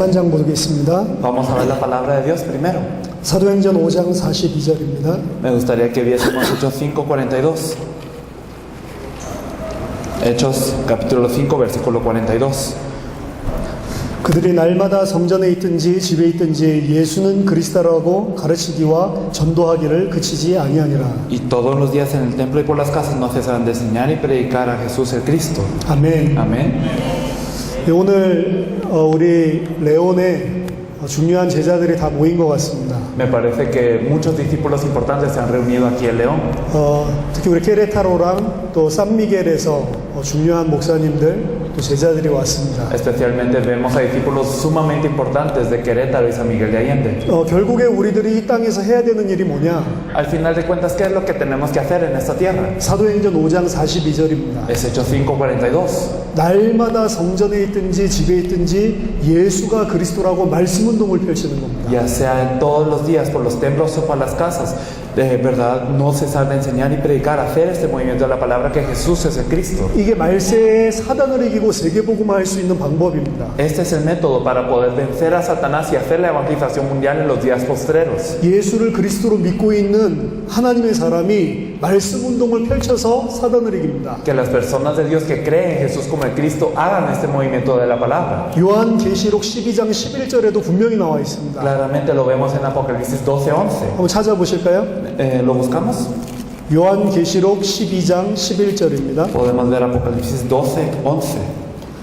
한 장 보겠습니다. Vamos a ver la palabra de Dios primero. 사도행전 5장 42절입니다. Me gustaría que viésemos Hechos 5:42. Hechos capítulo 5 versículo 42. 그들이 날마다 성전에 있든지 집에 있든지 예수는 그리스도라고 가르치기와 전도하기를 그치지 아니하니라. Y todos los días en el templo y por las casas no cesaban de enseñar y predicar a Jesús el Cristo. 아멘. Amén. 네, 오늘 우리 레온의 중요한 제자들이 다 모인 것 같습니다. Me parece que muchos discípulos importantes se han reunido aquí en León. 특히 우리 케레타로랑 또 산미겔에서 중요한 목사님들 또 제자들이 왔습니다. Especialmente vemos a discípulos sumamente importantes de Querétaro y San Miguel de Allende. 결국에 우리들이 이 땅에서 해야 되는 일이 뭐냐? Al final de cuentas, ¿qué es lo que tenemos que hacer en esta tierra? 사도행전 5장 42절입니다. Es Hechos 5:42. 날마다 성전에 있든지 집에 있든지 예수가 그리스도라고 말씀 운동을 펼치는 겁니다. Ya sea todos los días por los templos o por las casas, de verdad no cesar de enseñar y predicar, hacer este movimiento de la palabra que Jesús es el Cristo. 이게 말세에 사단을 이기고 세계복음화할 수 있는 방법입니다. Este es el método para poder vencer a Satanás y hacer la evangelización mundial en los días postreros. 예수를 그리스도로 믿고 있는 하나님의 사람이 말씀 운동을 펼쳐서 사단을 이깁니다. Que las personas de Dios que creen en Jesús como el Cristo hagan este movimiento de la palabra. 요한계시록 12장 11절에도 분명히 나와 있습니다. Claramente lo vemos en Apocalipsis 12:11. 한번 찾아보실까요? ¿Lo buscamos? 요한계시록 12장 11절입니다. Podemos ver Apocalipsis 12:11.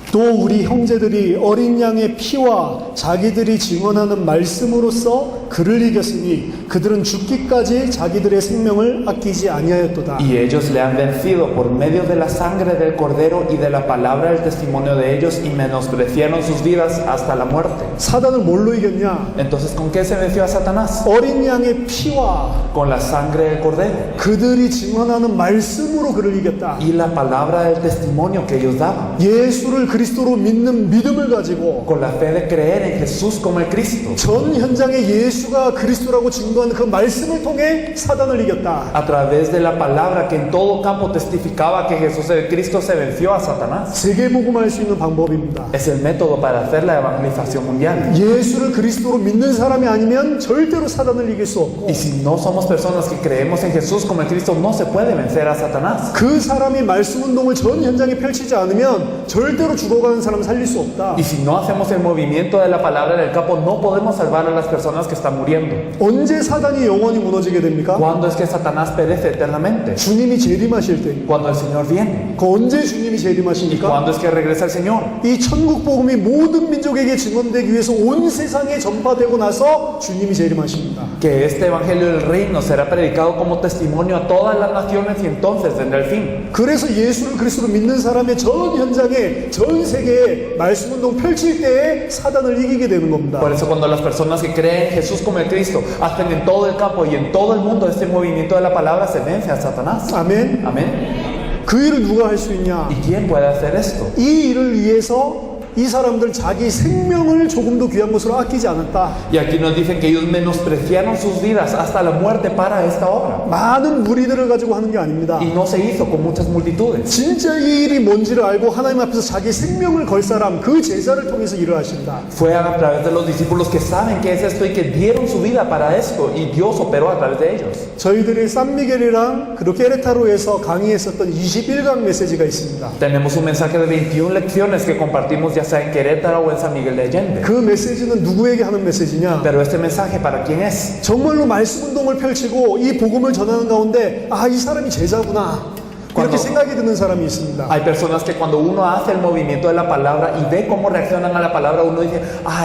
또 우리 형제들이 어린 양의 피와 자기들이 증언하는 말씀으로써 그를 이겼으니 그들은 죽기까지 자기들의 생명을 아끼지 아니하였도다. Y ellos le han vencido por medio de la sangre del Cordero y de la palabra del testimonio de ellos y menospreciaron sus vidas hasta la muerte. 사단을 뭘로 이겼냐? Entonces, ¿con qué se venció a Satanás? 어린 양의 피와 Con la sangre del Cordero 그들이 증언하는 말씀으로 그를 이겼다. y la palabra del testimonio que ellos daban. 예수를 그리스도로 믿는 믿음을 가지고 Con la fe de creer en Jesús como el Cristo. 전 현장에 예수가 그리스도라고 증거한 그 말씀을 통해 사단을 이겼다. A través de la palabra que en todo campo testificaba que Jesús el Cristo se venció a Satanás. 세계복음할 수 있는 방법입니다. Es el método para hacer la evangelización mundial. 예수를 그리스도로 믿는 사람이 아니면 절대로 사단을 이길 수 없고 Y si no somos personas que creemos en Jesús como el Cristo, no se puede vencer a Satanás. 그 사람이 말씀 운동을 전 현장에 펼치지 않으면 절대로 죽어가는 사람을 살릴 수 없다. Y si no hacemos el movimiento de la palabra en el campo, no podemos salvar a las personas que están muriendo. 언제 사단이 영원히 무너지게 됩니까? ¿Cuándo es que Satanás perece eternamente? 주님이 재림하실 때입니다. Cuando el Señor viene. 그 언제 주님이 ¿Y 재림하십니까? cuándo es que regresa el Señor? 이 천국 복음이 모든 민족에게 증언되기 위해서 온 세상에 전파되고 나서 주님이 재림하십니다. Que este evangelio del reino será predicado como testimonio a todas las naciones y entonces vendrá el fin. 그래서 예수를 그리스도로 믿는 사람의 전 현장에 전 세계에 말씀 운동 펼칠 때에 사단을 이기게 되는 겁니다. Por eso cuando las personas que creen en Jesús como el Cristo hacen en todo el campo y en todo el mundo este movimiento de la palabra, se vence a Satanás. 아멘. Amén. 그 일을 누가 할 수 있냐? ¿Y quién puede hacer esto? 이 일을 위해서 이 사람들 자기 생명을 조금도 귀한 것으로 아끼지 않았다. Y aquí nos dicen que ellos menospreciaron sus vidas hasta la muerte para esta obra. 많은 무리들을 가지고 하는 게 아닙니다. Y no se hizo con muchas multitudes. 진짜 이 일이 뭔지를 알고 하나님 앞에서 자기 생명을 걸 사람, 그 제자를 통해서 일을 하신다. Fue a través de los discípulos que saben qué es esto y que dieron su vida para esto, y Dios operó a través de ellos. 저희들이 산미겔이랑 그리고 케레타로에서 강의했었던 21강 메시지가 있습니다. Tenemos un mensaje de 21 lecciones que compartimos ya sea en Querétaro o en San Miguel de Allende. 그 메시지는 누구에게 하는 메시지냐? Pero este mensaje, ¿para quién es? 정말로 말씀 운동을 펼치고 이 복음을 전하는 가운데 이 사람이 제자구나 이렇게 생각이 드는 사람이 있습니다. Hay personas que cuando uno hace el movimiento de la palabra y ve cómo reaccionan a la palabra, uno dice,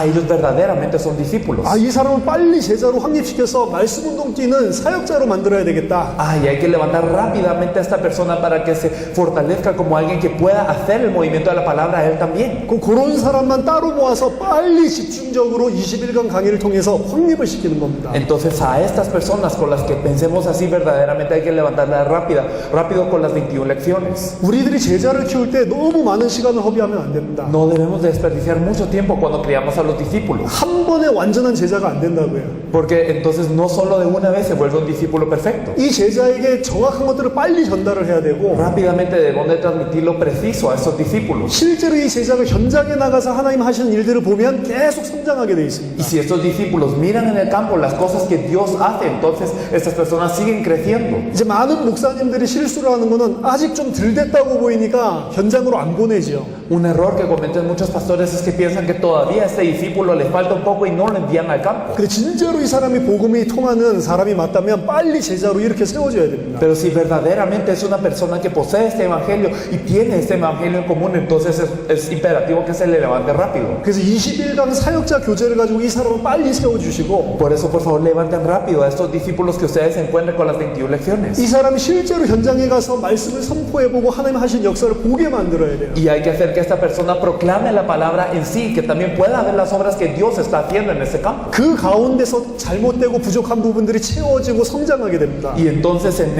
ellos verdaderamente son discípulos. 이 사람을 빨리 제자로 확립시켜서 말씀 운동 뛰는 사역자로 만들어야 되겠다. Y hay que levantar rápidamente a esta persona para que se fortalezca como alguien que pueda hacer el movimiento de la palabra a él también. 그런 사람만 따로 모아서 빨리 집중적으로 21강 강의를 통해서 확립을 시키는 겁니다. Entonces a estas personas con las que pensemos así verdaderamente hay que levantarla rápido con las 21 21 lecciones. 우리들이 제자를 키울 때 너무 많은 시간을 허비하면 안 됩니다. No debemos desperdiciar mucho tiempo cuando criamos a los discípulos, 한 번에 완전한 제자가 안 된다고요. porque entonces no solo de una vez se vuelve un discípulo perfecto. 이 제자에게 정확한 것들을 빨리 전달을 해야 되고 Rápidamente debemos de transmitir lo preciso a esos discípulos. 실제로 이 제자가 현장에 나가서 하나님 하시는 일들을 보면 계속 성장하게 돼 있습니다. Y si estos discípulos miran en el campo las cosas que Dios hace, entonces estas personas siguen creciendo. 이제 많은 목사님들이 실수를 하는 거는 아직 좀 덜 됐다고 보이니까 현장으로 안 보내죠. Un error que cometen muchos pastores es que piensan que todavía a este discípulo le falta un poco y no lo envían al campo. 근데 진짜로 이 사람이 복음이 통하는 사람이 맞다면 빨리 제자로 이렇게 세워줘야 됩니다. Pero si verdaderamente es una persona que posee este evangelio y tiene este evangelio en común, entonces es imperativo que se le levante rápido. 그래서 21강 사역자 교제를 가지고 이 사람을 빨리 세워주시고 Por eso, por favor, levanten rápido a estos discípulos que ustedes encuentren con las 21 lecciones. 이 사람이 실제로 현장에 가서 말씀을 선포해보고 하나님 하신 역사를 보게 만들어야 돼요. Y hay que hacer que esta persona proclame la palabra en sí, que también pueda ver las obras que Dios está haciendo en ese campo. 그 가운데서 잘못되고 부족한 부분들이 채워지고 성장하게 됩니다. Y entonces en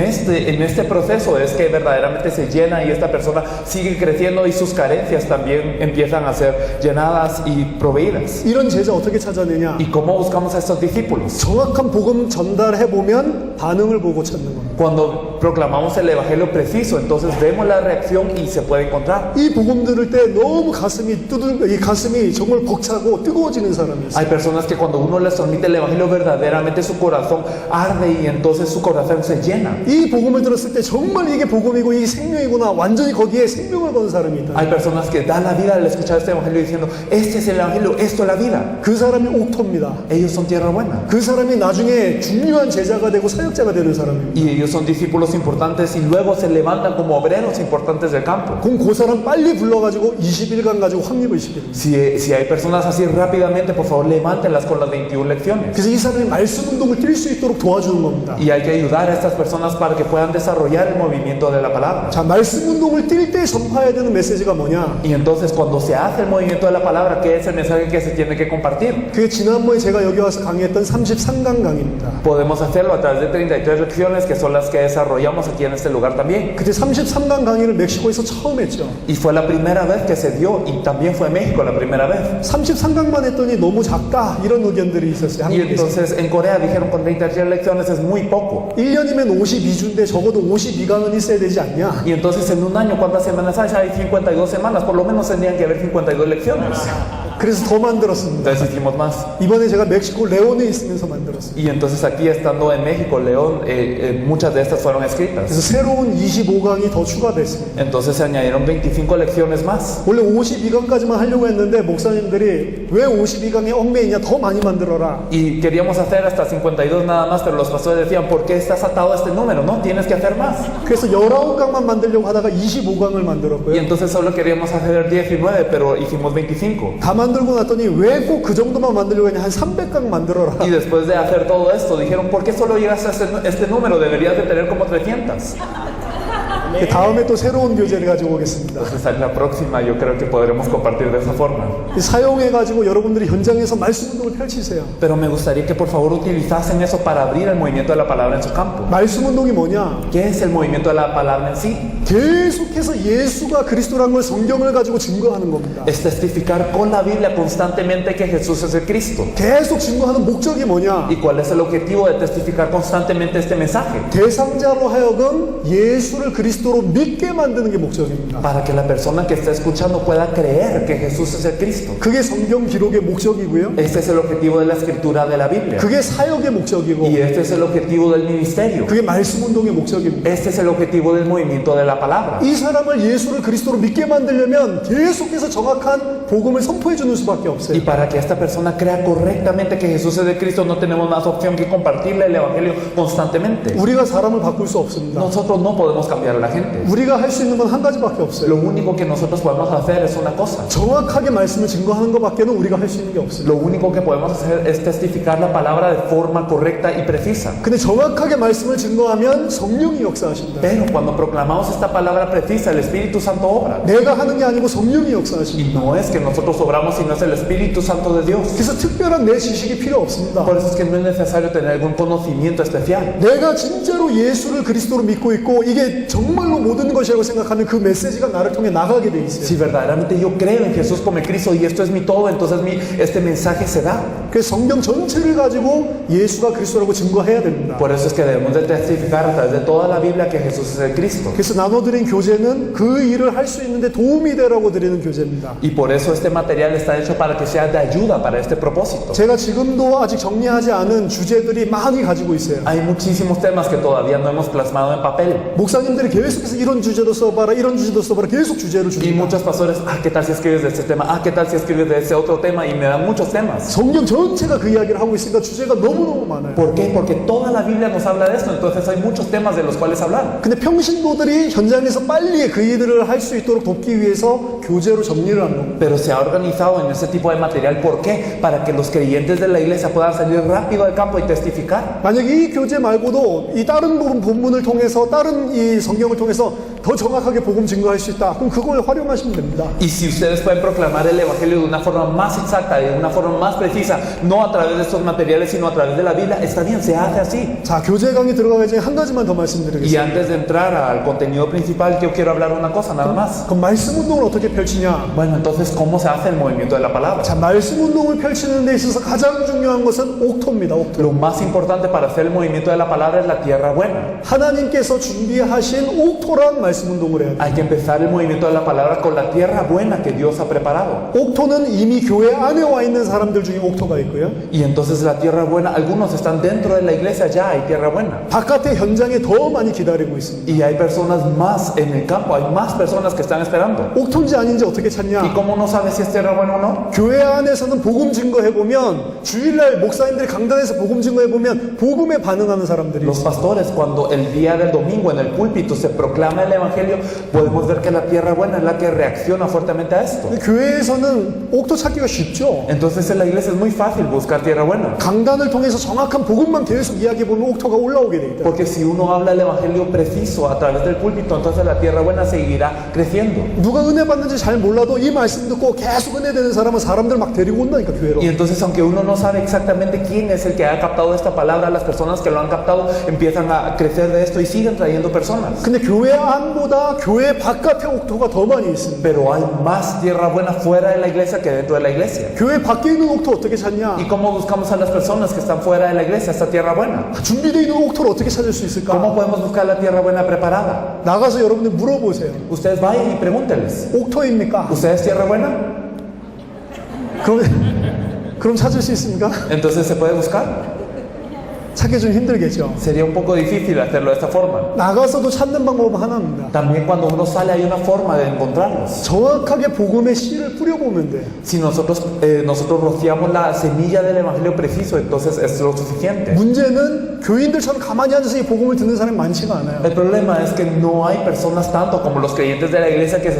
este proceso es que verdaderamente se llena y esta persona sigue creciendo y sus carencias también empiezan a ser llenadas y proveídas. 이런 제자 어떻게 찾아내냐? ¿Y cómo buscamos a estos discípulos? 정확한 복음 전달해보면 반응을 보고 찾는 겁니다. Cuando proclamamos el evangelio preciso, entonces vemos la reacción y se puede encontrar. 이 복음 들을 때 너무 이 가슴이 정말 벅차고 뜨거워지는 사람이 있어요. Hay personas que cuando uno les transmite el evangelio verdaderamente su corazón arde y entonces su corazón se llena. 이 복음을 들었을 때 정말 이게 복음이고 이 생명이구나 완전히 거기에 생명을 건 사람이 있다. Hay personas que dan la vida al escuchar este evangelio diciendo, este es el evangelio, esto es la vida. 그 사람이 옥토입니다. Ellos son tierra buena. 그 사람이 나중에 중요한 제자가 되고 사역자가 되는 사람입니다. Y ellos son discípulos importantes y luego se levantan como obreros importantes del campo. 그럼 그 사람 빨리 불러가지고 21강 가지고 확립을 시킵니다. Si hay personas así rápidamente, por favor, levántenlas con las 21 lecciones. 그래서 이 사람이 말씀 운동을 뛸 수 있도록 도와주는 겁니다. Y hay que ayudar a estas personas para que puedan desarrollar el movimiento de la palabra. 자, 말씀 운동을 뛸 때 전파해야 되는 메시지가 뭐냐? Y entonces cuando se hace el movimiento de la palabra, ¿qué es el mensaje que se tiene que compartir? 그게 지난번에 제가 여기 와서 강의했던 33강 강의입니다. Podemos hacerlo a través de 33 lecciones que son las que desarrollamos aquí en este lugar también. 그때 33강 강의를 멕시코에서 처음 했죠. Y fue la primera vez que se dio y también fue en México la primera vez. 33강만 했더니 너무 작다 이런 의견들이 있었어요. Y 한국에서. entonces en Corea dijeron con 33 lecciones es muy poco. 1년이면 52주인데 적어도 52강은 있어야 되지 않냐? Y entonces en un año, ¿cuántas semanas hay? Hay 52 semanas, por lo menos tendrían que haber 52 lecciones. 그래서 더 만들었습니다. Entonces hicimos más. 이번에 제가 멕시코 레온에 있으면서 만들었습니다. Y entonces aquí estando en México, León, muchas de estas fueron escritas. 그래서 새로운 25강이 더 추가됐습니다. Entonces se añadieron 25 lecciones más. 원래 52강까지만 하려고 했는데 목사님들이 왜 52강에 얽매이냐 더 많이 만들어라. Y queríamos hacer hasta 52 nada más, pero los pastores decían, ¿por qué estás atado a este número? No, tienes que hacer más. 그래서 19강만 만들려고 하다가 25강을 Y 만들었고요. entonces solo queríamos hacer 19, pero hicimos 25. 다 만들고 났더니 왜 꼭 그 정도만 만들려고 했냐 한 300강 만들어라. Y después de hacer todo esto, dijeron, ¿por qué solo llegaste a este número? Deberías de tener como 300. 다음에 또 새로운 교재를 가지고 오겠습니다. Entonces en la próxima yo creo que podremos compartir de esa forma. 사용해가지고 여러분들이 현장에서 말씀 운동을 펼치세요. Pero me gustaría que por favor utilizasen eso para abrir el movimiento de la palabra en su campo. 말씀 운동이 뭐냐? ¿Qué es el movimiento de la palabra en sí? 계속해서 예수가 그리스도라는 걸 성경을 가지고 증거하는 겁니다. Es testificar con la Biblia constantemente que Jesús es el Cristo. 계속 증거하는 목적이 뭐냐? ¿Y cuál es el objetivo de testificar constantemente este mensaje? 대상자로 하여금 예수를 그리스도로 믿게 만드는 게 목적입니다. Para que la persona que está escuchando pueda creer que Jesús es el Cristo. 그게 성경 기록의 목적이고요. Este es el objetivo de la escritura de la Biblia. 그게 사역의 목적이고 Y este es el objetivo del ministerio. 그게 말씀 운동의 목적입니다. Este es el objetivo del movimiento de la palabra. 이 사람을 예수를 그리스도로 믿게 만들려면 계속해서 정확한 복음을 선포해 주는 수밖에 없어요. Y para que esta persona crea correctamente que Jesús es el Cristo, no tenemos más opción que compartirle el evangelio constantemente. 우리가 사람을 바꿀 수 없습니다. Nosotros no podemos cambiar a la gente. 우리가 할 수 있는 건 한 가지밖에 Lo 없어요. único que nosotros podemos hacer es una cosa. 정확하게 말씀을 증거하는 것밖에는 우리가 할 수 있는 게 없어요. Lo único que podemos hacer es testificar la palabra de forma correcta y precisa. 근데 정확하게 말씀을 증거하면 성령이 역사하신다. Pero cuando proclamamos esta palabra precisa, el Espíritu Santo obra. 내가 하는 게 아니고 성령이 역사하신다. Y no es que nosotros obramos, sino es el Espíritu Santo de Dios. 그래서 특별한 내 지식이 필요 없습니다. Por eso es que no es necesario tener algún conocimiento especial. 내가 진짜로 예수를 그리스도로 믿고 있고 이게 정말 정말로 모든 것이라고 생각하면 그 메시지가 나를 통해 나가게 돼 있어요. Si verdaderamente yo creo en Jesús como el Cristo y esto es mi todo, entonces este mensaje se da. 그래서 성경 전체를 가지고 예수가 그리스도라고 증거해야 됩니다. Por eso es que debemos de testificar a través de toda la Biblia que Jesús es el Cristo. 그래서 나눠드린 교재는 그 일을 할 수 있는데 도움이 되라고 드리는 교재입니다. Y por eso este material está hecho para que sea de ayuda para este propósito. 제가 지금도 아직 정리하지 않은 주제들이 많이 가지고 있어요. Hay muchísimos temas que todavía no hemos plasmado en papel. 목사님들이 계속해서 이런 주제도 써봐라, 이런 주제도 써봐라, 계속 주제를 Y 줍니다. muchos pastores, ¿qué tal si escribes de este tema? ¿Qué tal si escribes de ese otro tema? Y me dan muchos temas. 성경 전체가 그 이야기를 하고 있으니까 주제가 너무너무 많아요. ¿Por qué? Porque toda la Biblia nos habla de esto, entonces hay muchos temas de los cuales hablar. 근데 평신도들이 현장에서 빨리 그 일들을 할 수 있도록 돕기 위해서 교재로 정리를 한 겁니다. Pero se ha organizado en ese tipo de material. ¿Por qué? Para que los creyentes de la iglesia puedan salir rápido al campo y testificar. 만약 이 교재 말고도 이 다른 본문을 통해서 다른 이 성경을 통해서 더 정확하게 복음 증거할 수 있다. 그럼 그걸 활용하시면 됩니다. Y si ustedes pueden proclamar el Evangelio de una forma más exacta, de una forma más precisa, no a través de estos materiales, sino a través de la Biblia, está bien, se hace así. 자, 교재 강의 들어가기 전에 한 가지만 더 Y 말씀드리겠습니다. antes de entrar al contenido principal, yo quiero hablar una cosa nada más. 그럼 말씀 운동을 어떻게 펼치냐? Bueno, entonces, ¿cómo se hace el movimiento de la palabra? 자, 말씀 운동을 펼치는 데 있어서 가장 중요한 것은 옥토입니다. 옥토. Lo más importante para hacer el movimiento de la palabra es la tierra buena. 하나님께서 준비하신 옥토랑 말씀 운동을 해야 돼요. Hay que empezar el movimiento de la palabra con la tierra buena que Dios ha preparado. 옥토는 이미 교회 안에 와 있는 사람들 중에 옥토가 있고요. Y entonces la tierra buena, algunos están dentro de la iglesia, ya hay tierra buena. 바깥의 현장에 더 많이 기다리고 있습니다. Y hay personas más en el campo, hay más personas que están esperando. 옥토인지 아닌지 어떻게 ¿Y 찾냐? cómo no sabes si es tierra buena o no? 교회 안에서는 복음 증거해 보면 주일날 목사님들이 강단에서 복음 증거해 보면 복음에 반응하는 사람들이 Los 있어요. pastores, cuando el día del domingo en el púlpito se proclama el evangelio, podemos ver que la tierra buena es la que reacciona fuertemente a esto. 근데 교회에서는 옥토 찾기가 쉽죠. Entonces en la iglesia es muy fácil buscar tierra buena. 강단을 통해서 정확한 복음만 계속 이야기해 보면 옥토가 올라오게 돼 있다. Porque si uno habla el evangelio preciso a través del púlpito, entonces la tierra buena seguirá creciendo. 누가 은혜 받는지 잘 몰라도 이 말씀 듣고 계속 은혜 되는 사람은 사람들 막 데리고 온다니까 교회로. Y entonces, aunque uno no sabe exactamente quién es el que ha captado esta palabra, las personas que lo han captado empiezan a crecer de esto y siguen trayendo personas. 근데 교회 안보다 교회 바깥에 옥토가 더 많이 있습니다. Pero hay más tierra buena fuera de la iglesia que dentro de la iglesia. 교회 밖에 있는 옥토 어떻게 찾냐? ¿Y cómo buscamos a las personas que están fuera de la iglesia, esta tierra buena? 준비되어 있는 옥토를 어떻게 찾을 수 있을까? ¿Cómo podemos buscar la tierra buena preparada? 나가서 여러분들 물어보세요. Ustedes vayan y pregúntenles. 옥토입니까? ¿Ustedes tierra buena? 그럼 찾을 수 있습니까? Entonces, ¿se puede buscar? 찾기 좀 힘들겠죠. Sería un poco difícil hacerlo de esta forma. 나가서도 찾는 방법은 하나입니다. También cuando uno sale hay una forma de encontrarlos. 정확하게 복음의 씨를 뿌려보면 돼. Si nosotros rociamos la semilla del evangelio preciso, entonces es lo suficiente. 문제는 교인들처럼 가만히 앉아서 이 복음을 듣는 사람이 많지가 않아요. El problema es que no hay personas tanto como los creyentes de la iglesia que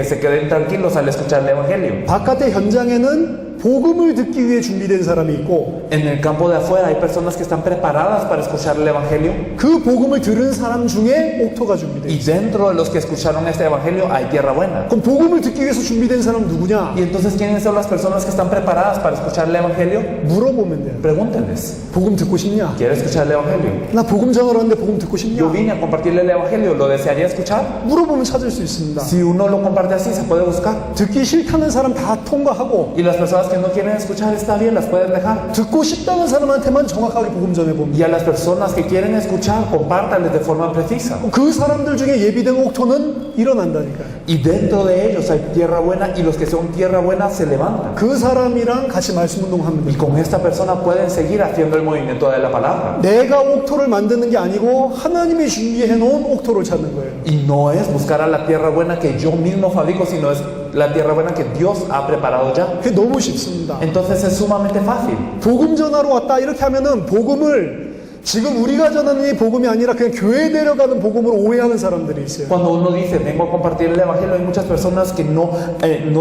se queden tranquilos al escuchar el evangelio. 바깥의 현장에는 복음을 듣기 위해 준비된 사람이 있고 En el campo de afuera hay personas que están preparadas para escuchar el evangelio. 그 복음을 들은 사람 중에 옥토가 준비돼 Y 있어요. dentro de los que escucharon este evangelio hay tierra buena. 그럼 복음을 듣기 위해서 준비된 사람은 누구냐? Y entonces, ¿quiénes son las personas que están preparadas para escuchar el evangelio? 물어보면 돼요. Pregúntenles. 복음 듣고 싶냐? ¿Quieres escuchar el evangelio? 나 복음 전하러 왔는데 복음 듣고 Yo 싶냐? vine a compartirle el evangelio, ¿lo desearía escuchar? 물어보면 찾을 수 있습니다. Si uno lo comparte así, se puede buscar. 듣기 싫다는 사람 다 통과하고 Y las personas que no quieren escuchar, está bien, las pueden dejar. 듣고 싶다는 사람한테만 정확하게 복음 전해봅니다. Y a las personas que quieren escuchar, compártanles de forma precisa. 그 사람들 중에 예비된 옥토는 일어난다니까요. Y dentro de ellos hay tierra buena y los que son tierra buena se levantan. 그 사람이랑 같이 말씀 운동하면 Y 돼요. con esta persona pueden seguir haciendo el movimiento de la palabra. 내가 옥토를 만드는 게 아니고 하나님이 준비해 놓은 옥토를 찾는 거예요. Y no es buscar a la tierra buena que yo mismo fabrico, sino es la tierra buena que Dios ha preparado ya. 그게 너무 쉽습니다. Entonces es sumamente fácil. 복음 전하러 왔다 이렇게 하면은 복음을 지금 우리가 전하는 이 복음이 아니라 그냥 교회 데려가는 복음으로 오해하는 사람들이 있어요. Cuando uno dice, vengo a compartir el evangelio, hay muchas personas que no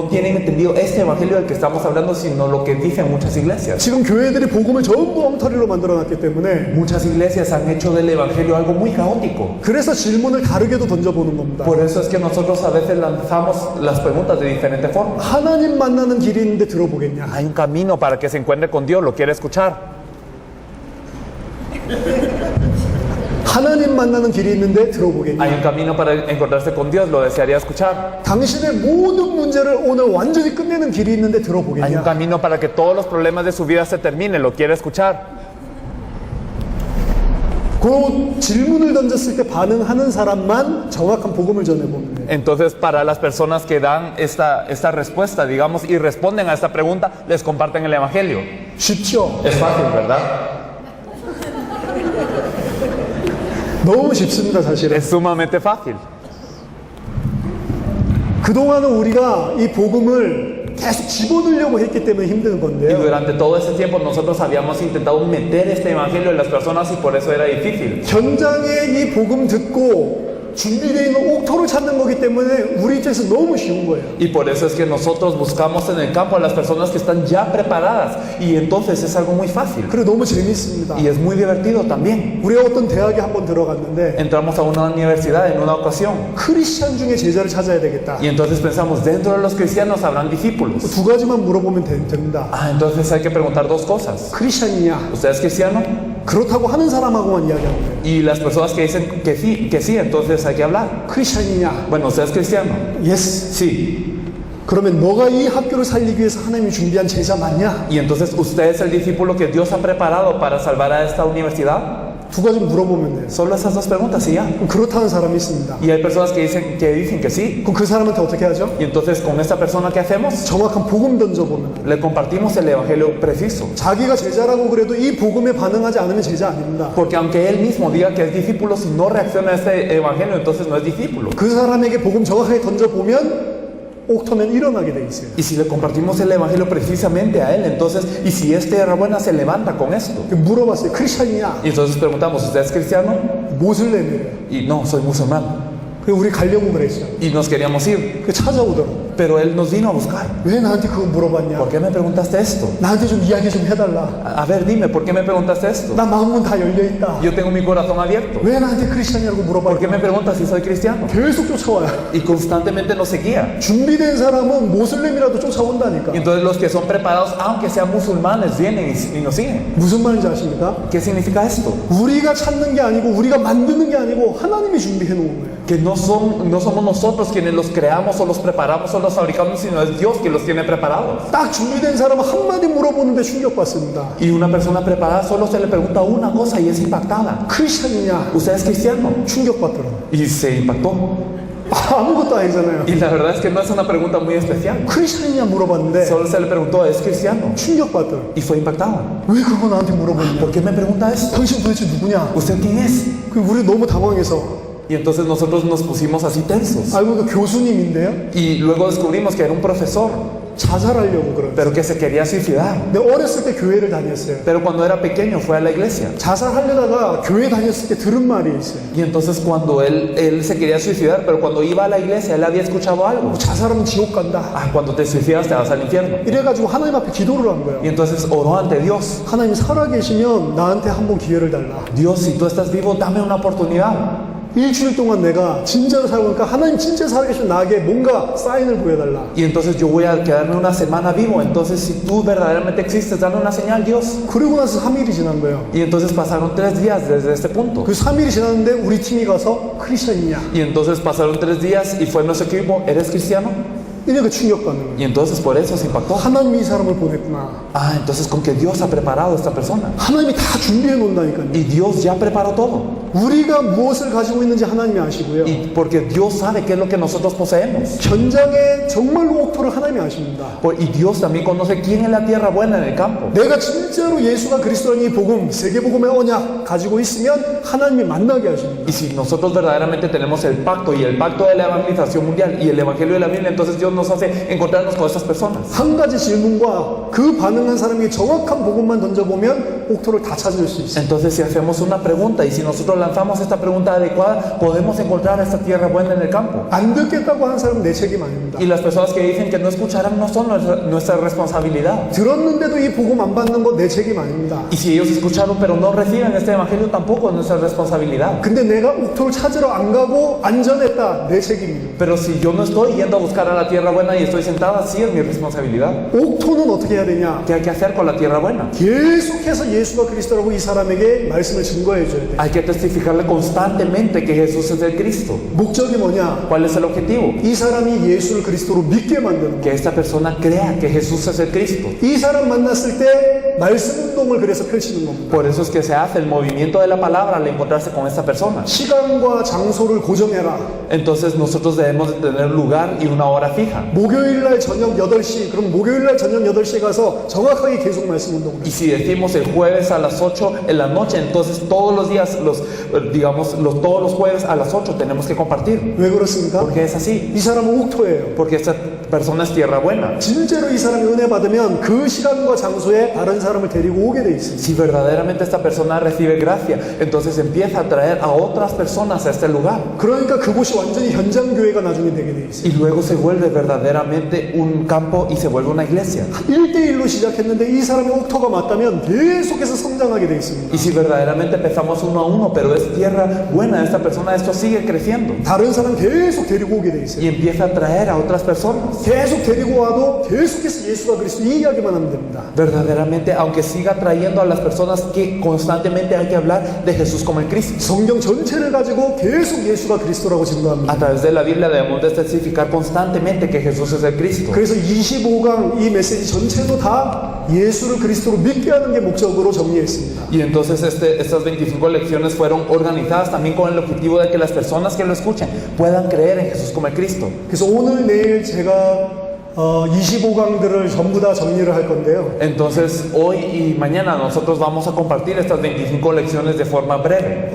tienen entendido este evangelio del que estamos hablando, sino lo que dicen muchas iglesias. 지금 교회들이 복음을 전부 엉터리로 만들어놨기 때문에 Muchas iglesias han hecho del evangelio algo muy caótico. 그래서 질문을 다르게도 던져보는 겁니다. Por eso es que nosotros a veces lanzamos las preguntas de diferente forma. 하나님 만나는 길이 있는데 들어보겠냐? Hay un camino para que se encuentre con Dios, ¿lo quiere escuchar? 하나님 만나는 길이 있는데 Hay 들어보겠냐? un camino para encontrarse con Dios, lo desearía escuchar. 당신의 모든 문제를 오늘 완전히 끝내는 길이 있는데 Hay un 들어보겠냐? camino para que todos los problemas de su vida se terminen, lo quiere escuchar. 그 질문을 던졌을 때 반응하는 사람만 정확한 복음을 전해보면 돼요. Entonces, para las personas que dan esta respuesta, digamos, y responden a esta pregunta, les comparten el Evangelio. 쉽죠? Es fácil, ¿verdad? 너무 쉽습니다, 사실은. Es sumamente fácil. 그동안은 우리가 이 복음을 계속 집어넣으려고 했기 때문에 힘든 Y 건데요. durante todo ese tiempo nosotros habíamos intentado meter este Evangelio en las personas y por eso era difícil. 현장에 이 복음 듣고 준비되어 있는 옥토를 찾는 거기 때문에 우리 입장에서 너무 쉬운 거예요. Y por eso es que nosotros buscamos en el campo a las personas que están ya preparadas. Y entonces es algo muy fácil. 그리고 너무 재밌습니다. Y es muy divertido también. 우리가 어떤 대학에 한번 들어갔는데 Entramos a una universidad en una ocasión. 크리스찬 중에 제자를 찾아야 되겠다. Y entonces pensamos, dentro de los cristianos habrán discípulos. 두 가지만 물어보면 됩니다. Ah, entonces hay que preguntar dos cosas. 크리스찬이냐? ¿Usted es cristiano? 그렇다고 하는 사람하고만 이야기하는 거예요. Y las personas que dicen que sí, entonces hay que hablar. 크리스찬이냐? Bueno, ¿usted es cristiano? 예스. Sí. 그러면 너가 이 학교를 살리기 위해서 하나님이 준비한 제자 맞냐? Y entonces, ¿usted es el discípulo que Dios ha preparado para salvar a esta universidad? 두 가지 물어보면 돼요. Solo esas dos preguntas y ya. 그럼 그렇다는 사람이 있습니다. Y hay personas que dicen que sí. 그럼 그 사람한테 어떻게 하죠? Y entonces, con esta persona, ¿qué hacemos? 정확한 복음 던져보면 Le compartimos el evangelio preciso. 자기가 제자라고 그래도 이 복음에 반응하지 않으면 제자 아닙니다. Porque aunque él mismo diga que es discípulo, si no reacciona a este evangelio, entonces no es discípulo. 그 사람에게 복음 정확하게 던져보면 옥터면 일어나게 돼 있어요. Y si le compartimos el evangelio precisamente a él, entonces, y si es tierra buena, se levanta con esto. 물어봤어요. 크리스찬이냐? Y entonces preguntamos, ¿usted es cristiano? 모슬렘이래요. Y no, soy musulmán. 그래서 우리 가려고 그랬죠. Y nos queríamos ir. 그 찾아오더라고. Pero él nos vino a buscar. 왜 나한테 그거 물어봤냐? ¿Por qué me preguntaste esto? 나한테 좀 이야기 좀 해달라. A ver, dime, ¿por qué me preguntaste esto? 나 마음은 다 열려있다. Yo tengo mi corazón abierto. 왜 나한테 크리스찬이라고 ¿Por qué me 물어봤냐? preguntas si soy cristiano? 계속 쫓아와요. Y constantemente nos seguía. 준비된 사람은 모슬렘이라도 Y 쫓아온다니까. entonces los que son preparados, aunque sean musulmanes, vienen y nos siguen. 무슨 말인지 아십니까? ¿Qué significa esto? 우리가 찾는 게 아니고 우리가 만드는 게 아니고 하나님이 준비해 놓은 거예요. Que no somos nosotros quienes los creamos o los preparamos o los fabricamos, sino es Dios quien los tiene preparados. 딱 준비된 사람은 한마디 물어보는데 충격받습니다. Y una persona preparada solo se le pregunta una cosa y es impactada. 크리스찬이냐? ¿Usted es cristiano? 충격받더라고요. Y se impactó. 아무것도 아니잖아요. Y la verdad es que no es una pregunta muy especial. 크리스찬이냐 물어봤는데 Solo se le preguntó, ¿es cristiano? 충격받더라고요. Y fue impactado. 왜 그거 나한테 물어봤냐? ¿Por qué me pregunta esto? 당신 도대체 누구냐? ¿Usted quién es? 그 우리 너무 당황해서 Y entonces nosotros nos pusimos así tensos. 알고 보니까 교수님인데요. Y luego descubrimos que era un profesor, 자살하려고 그래요. pero que se quería suicidar. 근데 어렸을 때 교회를 다녔어요. Pero cuando era pequeño fue a la iglesia. 자살하려다가 교회 다녔을 때 들은 말이 있어요. Y entonces cuando él se quería suicidar, pero cuando iba a la iglesia, él había escuchado algo. 자살하면 지옥 간다. Ah, cuando te suicidas te vas al infierno. 이래가지고 하나님 앞에 기도를 한 거예요. Y entonces oró ante Dios. 하나님 살아계시면 나한테 한번 기회를 달라. Dios, si tú estás vivo, dame una oportunidad. 일주일 동안 내가 진짜로 살고 있으니까 하나님 진짜 살아계시면 나에게 뭔가 사인을 보여달라. Y entonces yo voy a quedarme una semana vivo. Entonces si tú verdaderamente existes, dame una señal, Dios. 그러고 나서 3일이 지난 거예요. Y entonces pasaron 3 días desde este punto. 그 3일이 지났는데 우리 팀이 가서 크리스천이냐? Y entonces pasaron 3 días y fue nuestro equipo, ¿eres cristiano? 이렇게 충격받는 거예요. Y entonces por eso se impactó. 하나님이 이 사람을 보냈구나. Ah, entonces con que Dios ha preparado a esta persona. 하나님이 다 준비해 놓는다니까요. Y Dios ya preparó todo. 우리가 무엇을 가지고 있는지 하나님이 아시고요. Y porque Dios sabe qué es lo que nosotros poseemos. 현장에 정말로 옥토를 하나님이 아십니다. Y Dios también conoce quién es la tierra buena en el campo. 내가 진짜로 예수가 그리스도라는 이 복음, 세계복음의 언약 가지고 있으면 하나님이 만나게 하십니다. Y si nosotros verdaderamente tenemos el pacto y el pacto de la evangelización mundial y el evangelio de la Biblia, entonces Dios nos hace encontrarnos con estas personas. 한 가지 질문과 그 반응한 사람에게 정확한 복음만 던져보면 옥토를 다 찾을 수 있어요. Entonces si hacemos una pregunta y si nosotros lanzamos esta pregunta adecuada, podemos encontrar esta tierra buena en el campo. 안 듣겠다고 하는 사람은 내 책임 아닙니다. Y las personas que dicen que no escucharán no son nuestra responsabilidad. 들었는데도 이 복음 안 받는 거 내 책임 아닙니다. Y si ellos escucharon pero no reciben este evangelio, tampoco es nuestra responsabilidad. 근데 내가 옥토를 찾으러 안 가고 안전했다, 내 책임입니다. Pero si yo no estoy yendo a buscar a la tierra tierra buena y estoy sentada, sí es mi responsabilidad. 옥토는 어떻게 해야 되냐? ¿Qué hay que hacer con la tierra buena? 계속해서 예수가 그리스도라고 이 사람에게 말씀을 증거해 줘야 돼. Hay que testificarle constantemente que Jesús es el Cristo. 목적이 뭐냐? ¿Cuál es el objetivo? 이 사람이 예수를 그리스도로 믿게 만드는 Que 거야. esta persona crea que Jesús es el Cristo. 이 사람 만났을 때 말씀 운동을 그래서 펼치는 겁니다. Por eso es que se hace el movimiento de la palabra al encontrarse con esta persona. 시간과 장소를 고정해라. Entonces nosotros debemos de tener lugar y una hora fija. 목요일 날 저녁 8시, 그럼 목요일 날 저녁 8시에 가서 정확하게 계속 말씀 운동을 Y 해. si decimos el jueves a las 8 en la noche, entonces todos los días, todos los jueves a las 8 tenemos que compartir. 왜 그렇습니까? Porque es así. 이 사람은 옥토예요. Porque esta persona es tierra buena. 진짜로 이 사람이 은혜 받으면 그 시간과 장소에 다른 사람을 데리고 오게 돼 있습니다. Si verdaderamente esta persona recibe gracia, entonces empieza a traer a otras personas a este lugar. 그러니까 그곳이 완전히 현장 교회가 나중에 되게 돼 있어요. Y luego se vuelve verdaderamente un campo y se vuelve una iglesia. 1대1로 시작했는데 이 사람이 옥토가 맞다면 계속해서 성장하게 돼 있습니다. Y si verdaderamente empezamos 1 a 1, pero es tierra buena, esta persona, esto sigue creciendo. 다른 사람 계속 데리고 오게 돼 있어요. Y empieza a traer a otras personas. 계속 데리고 와도 계속해서 예수가 그리스도 이 이야기만 하면 됩니다. Verdaderamente, aunque siga trayendo a las personas, que constantemente hay que hablar de Jesús como el Cristo. 성경 전체를 가지고 계속 예수가 그리스도라고 증거합니다. A través de la Biblia debemos de testificar constantemente que Jesús es el Cristo. 그래서 25강 이 메시지 전체도 다 예수를 그리스도로 믿게 하는 게 목적으로 정리했습니다. Y entonces estas 25 lecciones fueron organizadas también con el objetivo de que las personas que lo escuchen puedan creer en Jesús como el Cristo. 그래서 오늘 내일 제가 25강들을 전부 다 정리를 할 건데요. Entonces hoy y mañana nosotros vamos a compartir estas 25 lecciones de forma breve.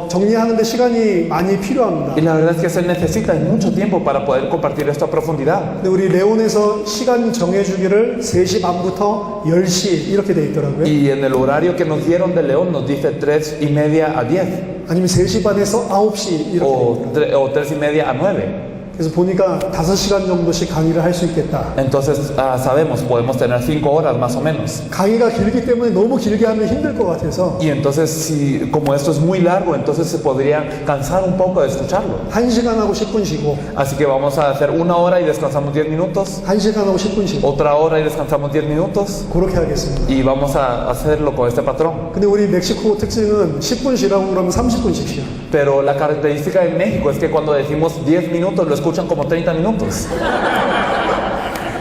정리하는데 시간이 많이 필요합니다. Y la verdad es que se necesita mucho tiempo para poder compartir esto a profundidad. 근데 우리 레온에서 시간 정해주기를 3시 반부터 10시 이렇게 돼 있더라고요. Y en el horario que nos dieron de León nos dice 3:30 a 10 아니면 3시 반에서 9시 이렇게 돼 o 있더라고요. 3:30 a 9. 그래서 보니까 5시간 정도씩 강의를 할 수 있겠다. Entonces sabemos, podemos tener 5 horas más o menos. 강의가 길기 때문에 너무 길게 하면 힘들 것 같아서 Y entonces, si como esto es muy largo, entonces se podría cansar un poco de escucharlo. 1시간하고 10분 쉬고 Así que vamos a hacer 1 hora y descansamos 10 minutos, 1시간하고 10분 쉬고 otra hora y descansamos 10 minutos, 그렇게 하겠습니다. y vamos a hacerlo con este patrón. 근데 우리 멕시코 특징은 10분 쉬라고 그러면 30분씩 쉬어. Pero la característica de México es que cuando decimos 10 minutos lo escuchan como 30 minutos.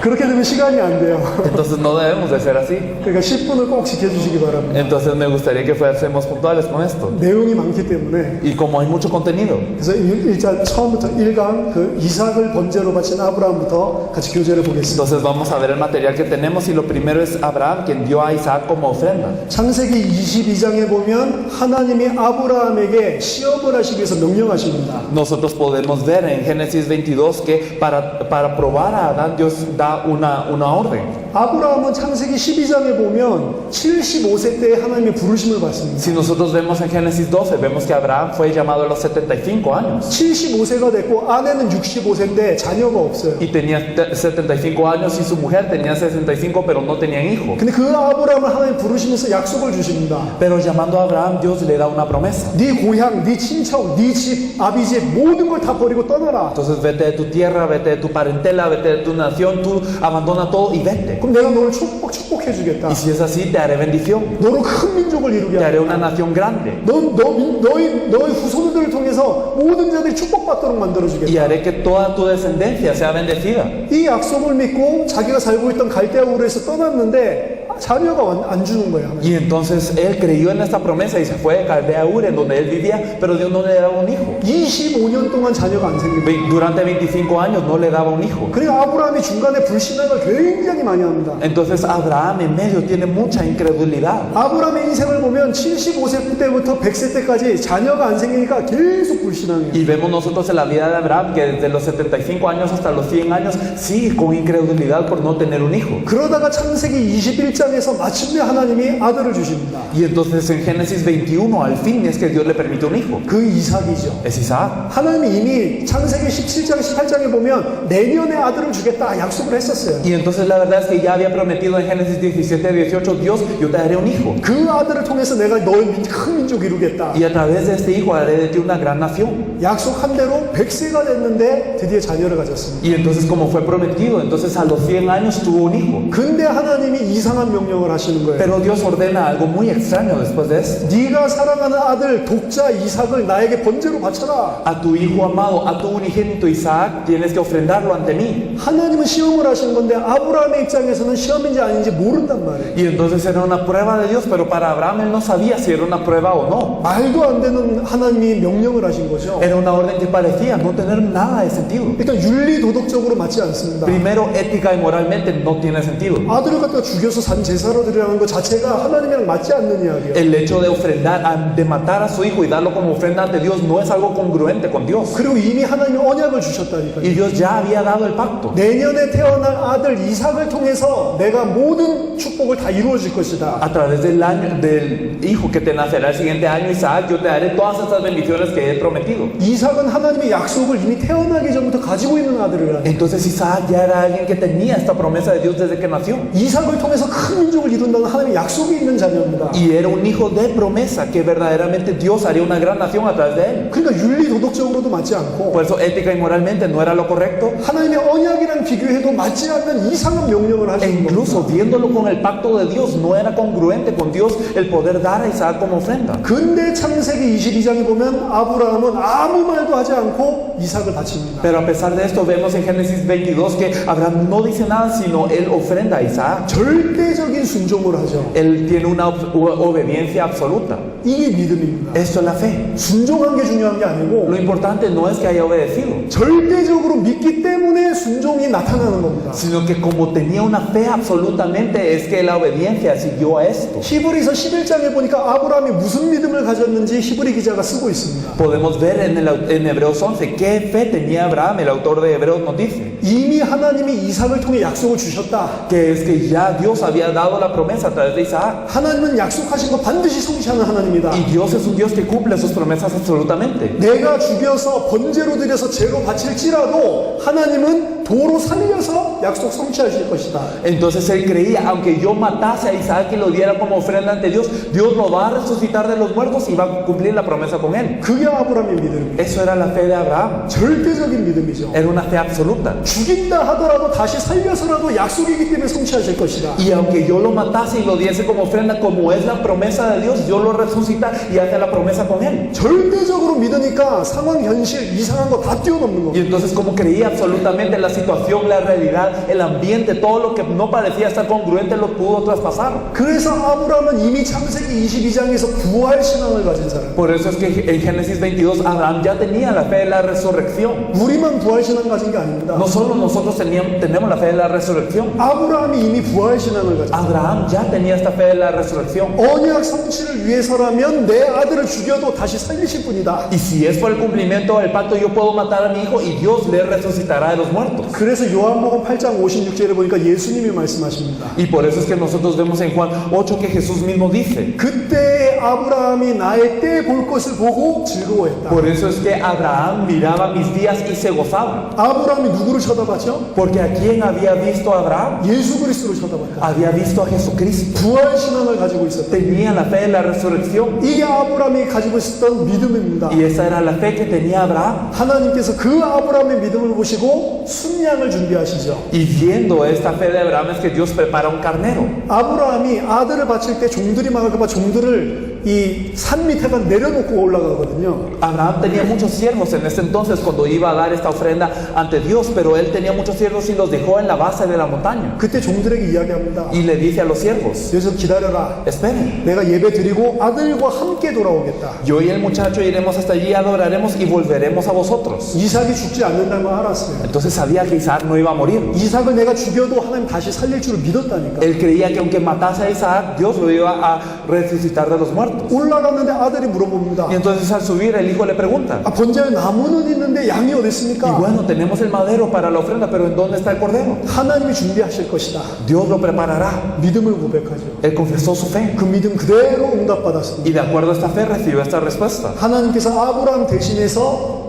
그렇게 되면 시간이 안 돼요. Entonces no debemos de ser así. 그러니까 10분을 꼭 지켜주시기 바랍니다. Entonces me gustaría que fuésemos puntuales con esto. 내용이 많기 때문에 Y como hay mucho contenido, 그래서 일단 처음부터 1강 그 이삭을 번제로 바친 아브라함부터 같이 교제를 보겠습니다. entonces vamos a ver el material que tenemos y lo primero es Abraham, quien dio a Isaac como ofrenda. 창세기 22장에 보면 하나님이 아브라함에게 시험을 하시기 위해서 명령하십니다. Nosotros podemos ver en Génesis 22 que para probar a Adán Dios da una orden. 아브라함은 창세기 12장에 보면 75세 때 하나님의 부르심을 받습니다. Si nosotros vemos en Génesis 12, vemos que Abraham fue llamado a los 75 años 75세가 됐고 아내는 65세인데 자녀가 없어요. y tenía 75 años y su mujer tenía 65 pero no tenían hijo. 근데 그 아브라함을 하나님 부르시면서 약속을 주십니다. Pero llamando a Abraham, Dios le da una promesa. 네 고향, 네 친척, 네 집, 아비집 모든 걸 다 버리고 떠나라. Entonces vete de tu tierra, vete de tu parentela, vete de tu nación, tú abandona todo y vete. 그럼 내가 너를 축복해 주겠다. Y si es así, te haré bendición. 너로 큰 민족을 이루게 Te haré 하겠다. una nación grande. 너희 후손들을 통해서 모든 자들이 축복받도록 만들어 Y 주겠다. haré que toda tu descendencia sea bendecida. 이 약속을 믿고 자기가 살고 있던 갈대아 우르에서 떠났는데 자녀가 안 주는 거예요. Y entonces él creyó en esta promesa y se fue de Caldea Ur, en donde él vivía, pero Dios no le daba un hijo. 25년 동안 자녀가 안 생깁니다. Durante 25 años no le daba un hijo. 그러니까 아브라함이 중간에 불신앙을 굉장히 많이 합니다. Entonces Abraham en medio tiene mucha incredulidad. 아브라함의 인생을 보면 75세 때부터 100세 때까지 자녀가 안 생기니까 계속 불신앙해요. Y vemos nosotros en la vida de Abraham que desde los 75 años hasta los 100 años sigue con incredulidad por no tener un hijo. 그러다가 창세기 21장 21장에서 마침내 하나님이 아들을 주십니다. Y entonces en Génesis 21 al fin es que Dios le permite un hijo. 그 이삭이죠. Es Isaac. 하나님이 이미 창세기 17장, 18장에 보면 내년에 아들을 주겠다 약속을 했었어요. Y entonces la verdad es que ya había prometido en Génesis 17, 18, Dios, yo te daré un hijo. 그 아들을 통해서 내가 너의 큰 민족 이루겠다. Y a través de este hijo haré de ti una gran nación. 약속한 대로 100세가 됐는데 드디어 자녀를 가졌습니다. Y entonces como fue prometido, entonces a los 100 años tuvo un hijo. 근데 하나님이 이상한 명령을 하시는 거예요. Pero Dios ordena algo muy extraño después de esto. 네가 사랑하는 아들 독자 이삭을 나에게 번제로 바쳐라. A tu hijo amado, a tu unigénito Isaac, tienes que ofrendarlo ante mí. 하나님은 시험을 하시는 건데 아브라함의 입장에서는 시험인지 아닌지 모른단 말이에요. Y entonces era una prueba de Dios, pero para Abraham él no sabía si era una prueba o no. 말도 안 되는 하나님이 명령을 하신 거죠. Era una orden que parecía no tener nada de sentido. 일단 윤리 도덕적으로 맞지 않습니다. Primero, ética y moralmente no tiene sentido. 아들을 갖다가 죽여서 산 제사로 드리라는 것 자체가 하나님이랑 맞지 않는 이야기예요. El hecho de ofrendar, de matar a su hijo y darlo como ofrenda ante Dios no es algo congruente con Dios. 그리고 이미 하나님이 언약을 주셨다니까요. Y Dios ya había dado el pacto. 내년에 태어날 아들 이삭을 통해서 내가 모든 축복을 다 이루어질 것이다. A través del hijo que te nacerá el siguiente año, Isaac, yo te daré todas estas bendiciones que he prometido. 이삭은 하나님의 약속을 이미 태어나기 전부터 가지고 있는 아들이라. Entonces Isaac ya era alguien que tenía esta promesa de Dios desde que nació. 이삭을 통해서 큰 민족을 이룬다는 하나님의 약속이 있는 자녀입니다. Y era un hijo de promesa que verdaderamente Dios haría una gran nación a través de él. 그러니까 윤리 도덕적으로도 맞지 않고 Por eso ética y moralmente no era lo correcto. 하나님의 언약이랑 비교해도 맞지 않는 이상한 명령을 E 하시는 incluso 겁니다. viéndolo con el pacto de Dios, no era congruente con Dios el poder dar a Isaac como ofrenda. 근데 창세기 22장에 보면 아브라함은 아무 말도 하지 않고 이삭을 바칩니다. Pero a pesar de esto vemos en Génesis 22 que Abraham no dice nada, sino él ofrenda a Isaac. 절대적인 순종을 하죠. Él tiene una obediencia absoluta. 이게 믿음입니다. Esto es la fe. 순종한 게 중요한 게 Lo 아니고 importante no es que haya obedecido, 절대적으로 믿기 때문에 순종이 나타나는 겁니다. sino que como tenía una fe absolutamente es que la obediencia siguió a esto. 히브리서 11장에 보니까 아브라함이 무슨 믿음을 가졌는지 히브리 기자가 쓰고 있습니다. Podemos ver en Hebreos 11 qué fe tenía Abraham, el autor de Hebreos nos dice. 이미 하나님이 이삭을 통해 약속을 주셨다. Que es que ya Dios había dado la promesa a través de Isaac. 하나님은 약속하신 거 반드시 성취하는 하나님이다. Y Dios es un Dios que cumple sus promesas absolutamente. 내가 죽여서 번제로 드려서 죄로 바칠지라도 하나님은 도로 살려서 약속 성취하실 것이다. Entonces él creía, aunque yo matase a Isaac y lo diera como ofrenda ante Dios, Dios lo va a resucitar de los muertos y va a cumplir la promesa con él. 그게 아브라함의 믿음입니다. Eso era la fe de Abraham. 절대적인 믿음이죠. Era una fe absoluta. 죽인다 하더라도 다시 살려서라도 약속이기 때문에 성취하실 것이다. Y aunque yo lo matase y lo diese como ofrenda, como es la promesa de Dios, Dios lo resucita y hace la promesa con él. 절대적으로 믿으니까 상황, 현실, 이상한 거 다 뛰어넘는 Y 겁니다. entonces como creía absolutamente la situación, la realidad, el ambiente, todo lo que no parecía estar congruente lo pudo traspasar. 그래서 아브라함은 이미 창세기 22장에서 부활 신앙을 가진 사람. Por eso es que en Génesis 22 Abraham ya tenía la fe de la resurrección. 우리만 부활 신앙 가진 게 아닙니다. No solo nosotros tenemos la fe de la resurrección. 아브라함이 이미 부활 신앙을 가진 사람. Abraham ya tenía esta fe de la resurrección. 언약 성취를 위해서라면 내 아들을 죽여도 다시 살리실 분이다. Y si es por el cumplimiento del pacto, yo puedo matar a mi hijo y Dios le resucitará de los muertos. 그래서 요한복음 8장 56절에 보니까 예수님이 말씀하십니다. Y por eso es que nosotros vemos en Juan 8 que Jesús mismo dice. 그때 아브라함이 나의 때 볼 것을 보고 즐거워했다. Por eso es que Abraham miraba mis días y se gozaba. 아브라함이 누구를 쳐다봤죠? Porque a quién había visto Abraham? 예수 그리스도를 쳐다봤다. Había visto a Jesucristo. 부활 신앙을 가지고 있었다. Tenía la fe de la resurrección. 이게 아브라함이 가지고 있었던 믿음입니다. Y esa era la fe que tenía Abraham. 하나님께서 그 아브라함의 믿음을 보시고 순양을 준비하시죠. Y viendo esta fe de Abraham es que Dios prepara un carnero. 아브라함이 아들을 바칠 때 종들이 막을까봐 종들을 이 산 밑에가 내려놓고 올라가거든요. Abraham tenía muchos siervos en ese entonces cuando iba a dar esta ofrenda ante Dios, pero él tenía muchos siervos y los dejó en la base de la montaña. 그때 종들에게 이야기합니다. Y le dice a los siervos, 여기서 기다려라. esperen, 내가 예배 드리고 아들과 함께 돌아오겠다. yo y el muchacho iremos hasta allí, adoraremos y volveremos a vosotros. 이삭이 죽지 않는다는 걸 알았어요. Entonces sabía que Isaac no iba a morir. 이삭을 내가 죽여도 하나님 다시 살릴 줄을 믿었다니까. Él creía que aunque matase a Isaac, Dios lo iba a resucitar de los muertos. muertos. 올라갔는데 아들이 물어봅니다. Y entonces al subir el hijo le pregunta, 번제할 나무는 있는데 양이 어디 y 있습니까? bueno, tenemos el madero para la ofrenda, pero ¿en dónde está el cordero? 하나님이 준비하실 것이다. Dios lo preparará. 믿음을 고백하죠. Él confesó su fe 그 믿음 그대로 응답받았습니다. y de acuerdo a esta fe recibió esta respuesta. 하나님께서 아브라함 대신해서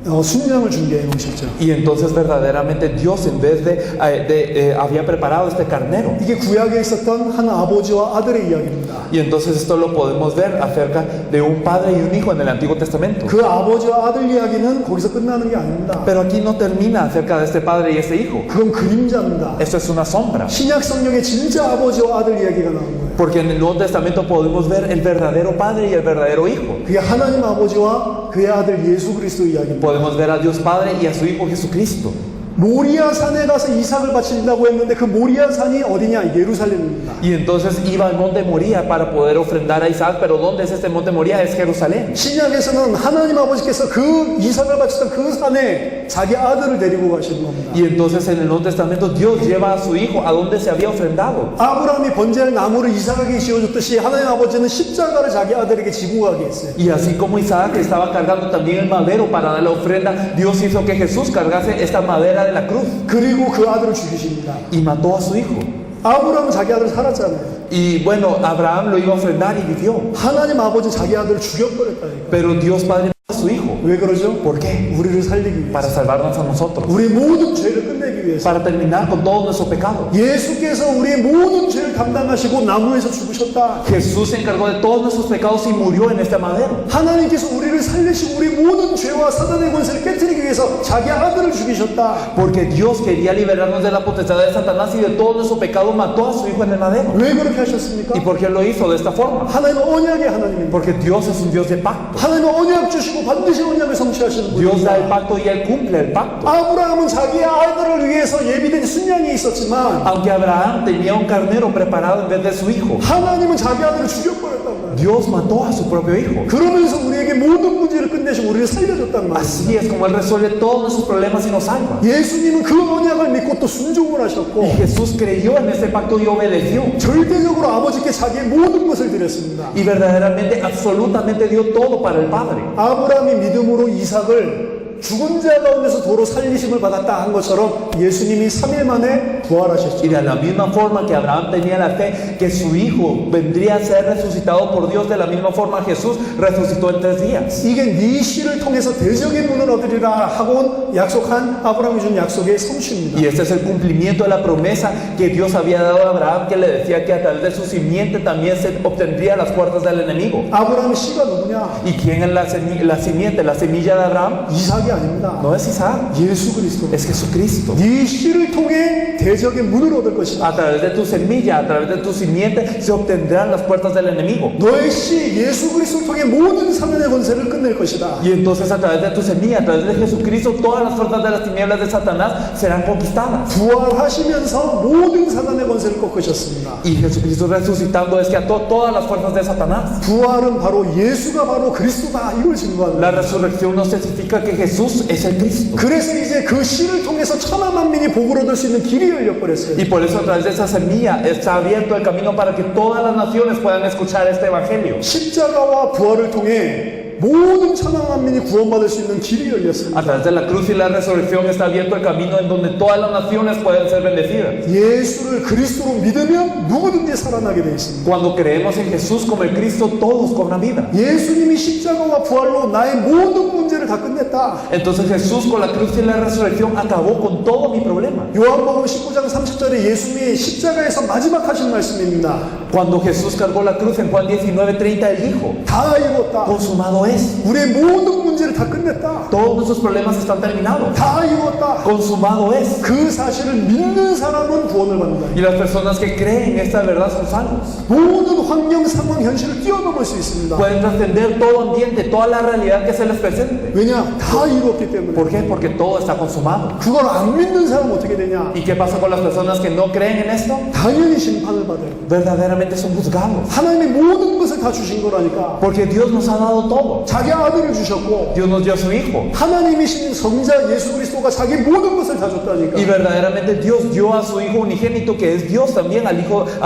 순양을 준비해 놓으셨죠. Y entonces verdaderamente Dios en vez de había preparado este carnero. 이게 구약에 있었던 한 아버지와 아들의 이야기입니다. Y entonces esto lo podemos ver acerca de un padre y un hijo en el Antiguo Testamento. 그 아버지와 아들 이야기는 거기서 끝나는 게 아닙니다. Pero aquí no termina acerca de este padre y este hijo. 그건 그림자입니다. Esto es una sombra. 신약 성경에 진짜 아버지와 아들 이야기가 나온 거예요. Porque en el Nuevo Testamento podemos ver el verdadero padre y el verdadero hijo. 그게 하나님 아버지와 그의 아들 예수 그리스도 이야기입니다. Podemos ver a Dios Padre y a su Hijo Jesucristo. 모리아 산에 가서 이삭을 바친다고 했는데 그 모리아 산이 어디냐? 예루살렘입니다. Y entonces iba al monte Moría para poder ofrendar a Isaac, pero ¿dónde es este monte Moría? Es Jerusalén. 신약에서는 하나님 아버지께서 그 이삭을 바치던 그 산에 자기 아들을 데리고 가시는 겁니다. Y entonces en el Nuevo Testamento Dios lleva a su Hijo a donde se había ofrendado. 아브라함이 번제할 나무를 이삭에게 지어줬듯이 하나님 아버지는 십자가를 자기 아들에게 지고 가게 했어요. Y así como Isaac estaba cargando también el madero para dar la ofrenda, Dios hizo que Jesús cargase esta madera de la cruz 그리고 그 아들을 죽이십니다. y mató a su hijo. 아브라함은 자기 아들 살았잖아요. Y bueno, Abraham lo iba a ofrendar y vivió. 하나님 아버지는 자기 아들을 죽여버렸다니까. Pero Dios Padre mató a su hijo. 왜 그러죠? ¿Por qué? 우리를 살리기 위해서. Para salvarnos a nosotros. 우리 모든 죄를 끝내기 위해서. Para terminar con todo nuestro pecado. 예수께서 우리의 모든 죄를 담당하시고 나무에서 죽으셨다. Jesús se encargó de todos nuestros pecados y murió en este madero. 하나님께서 우리를 살리시고 우리 모든 죄와 사단의 권세를 깨뜨리기 위해서 자기 아들을 죽이셨다. Porque Dios quería liberarnos de la potestad de Satanás y de todo nuestro pecado mató a su hijo en el madero. 왜 그렇게 하셨습니까? ¿Y por qué lo hizo de esta forma? 하나님은 언약의 하나님입니다. Porque Dios es un Dios de pacto. 하나님은 언약 주시고 반드시 언약을 성취하시는 Dios da el 분입니다. pacto y Él cumple el pacto. 아브라함은 자기의 아들을 위해서 예비된 순양이 있었지만 Aunque Abraham tenía un carnero preparado en vez de su hijo, 하나님은 자기 아들을 죽여버렸단 말이에요. Dios mató a su propio hijo. 그러면서 우리에게 모든 문제를 끝내시고 우리를 살려줬단 말이에요. Así es como Él resuelve todos nuestros problemas y nos salva. 예수님은 그 언약을 믿고 또 순종을 하셨고 Y Jesús creyó en ese pacto y obedeció. 절대적으로 아버지께 자기의 모든 것을 드렸습니다. Y verdaderamente, absolutamente dio todo para el Padre. 아브라함이 믿음으로 이삭을 죽은 자 가운데서 도로 살리심을 받았다 한 것처럼 예수님이 3일 만에 부활하셨죠. Y de la misma forma que Abraham tenía la fe que su hijo vendría a ser resucitado por Dios, de la misma forma Jesús resucitó en 3 días. 이게 네 씨를 통해서 대적의 문을 얻으리라 하고 약속한 아브라함이 준 약속의 성취입니다. Y este es el cumplimiento de la promesa que Dios había dado a Abraham, que le decía que a través de su simiente también se obtendría las puertas del enemigo. 아브라함의 씨가 누구냐? ¿Y quién es la simiente, la semilla de Abraham? 이삭이 아닙니다. No es Isaac, 예수 그리스도. es Jesucristo. 네 씨를 통해 대적의 문을 얻을 것이다. A través de tu semilla, a través de tu simiente, se obtendrán las puertas del enemigo. 너의 씨 예수 그리스도를 통해 모든 사면의 권세를 끝낼 것이다. Y entonces a través de tu semilla, a través de Jesucristo, todas las fuerzas de las tinieblas de Satanás serán conquistadas. 부활하시면서 모든 사단의 권세를 꺾으셨습니다. Y Jesucristo resucitando es que ató todas las fuerzas de Satanás. 부활은 바로 예수가 바로 그리스도다 이걸 증거하는 La 거예요. resurrección nos testifica que Jesús es el Cristo. 그래서 이제 그 씨를 통해서 천하 만민이 복을 얻을 수 있는 길이 열려버렸어요. Y por eso a través de esa semilla está abierto el camino para que todas las naciones puedan escuchar este evangelio. 십자가와 부활을 통해 모든 천하 만민이 구원받을 수 있는 길이 열렸습니다. A través de la cruz y la resurrección está abierto el camino en donde todas las naciones pueden ser bendecidas. 예수를 그리스도로 믿으면 누구든지 살아나게 되어 있습니다. Cuando creemos en Jesús como el Cristo, todos cobran vida. 예수님이 십자가와 부활로 나의 모든 문제를 다 끝냈다. Entonces Jesús con la cruz y la resurrección acabó con todo mi problema. 요한복음 19장 30절에 예수님이 십자가에서 마지막 하신 말씀입니다. Cuando Jesús cargó la cruz en Juan 19:30, Él dijo, 다 이뤘다. consumado es. 우리의 모든 문제를 다 끝냈다. Todos nuestros problemas están terminados. 다 이뤘다. Consumado es. 그 사실을 믿는 사람은 구원을 받는다. Y las personas que creen esta verdad son salvos. 모든 환경, 상황, 현실을 뛰어넘을 수 있습니다. Pueden trascender todo ambiente, toda la realidad que se les presente. 왜냐? 다 이루었기 때문에. ¿Por qué? Porque todo está consumado. 그걸 안 믿는 사람 어떻게 되냐? ¿Y qué pasa con las personas que no creen en esto? 당연히 심판을 받아요. Verdaderamente son juzgados. 하나님이 모든 것을 다 주신 거라니까. Porque Dios nos ha dado todo. 자기 아들을 주셨고 Dios nos dio a su Hijo. 하나님이신 성자 예수 그리스도가 자기 모든 것을 다 줬다니까. Y verdaderamente Dios dio a su Hijo unigénito, que es Dios también, a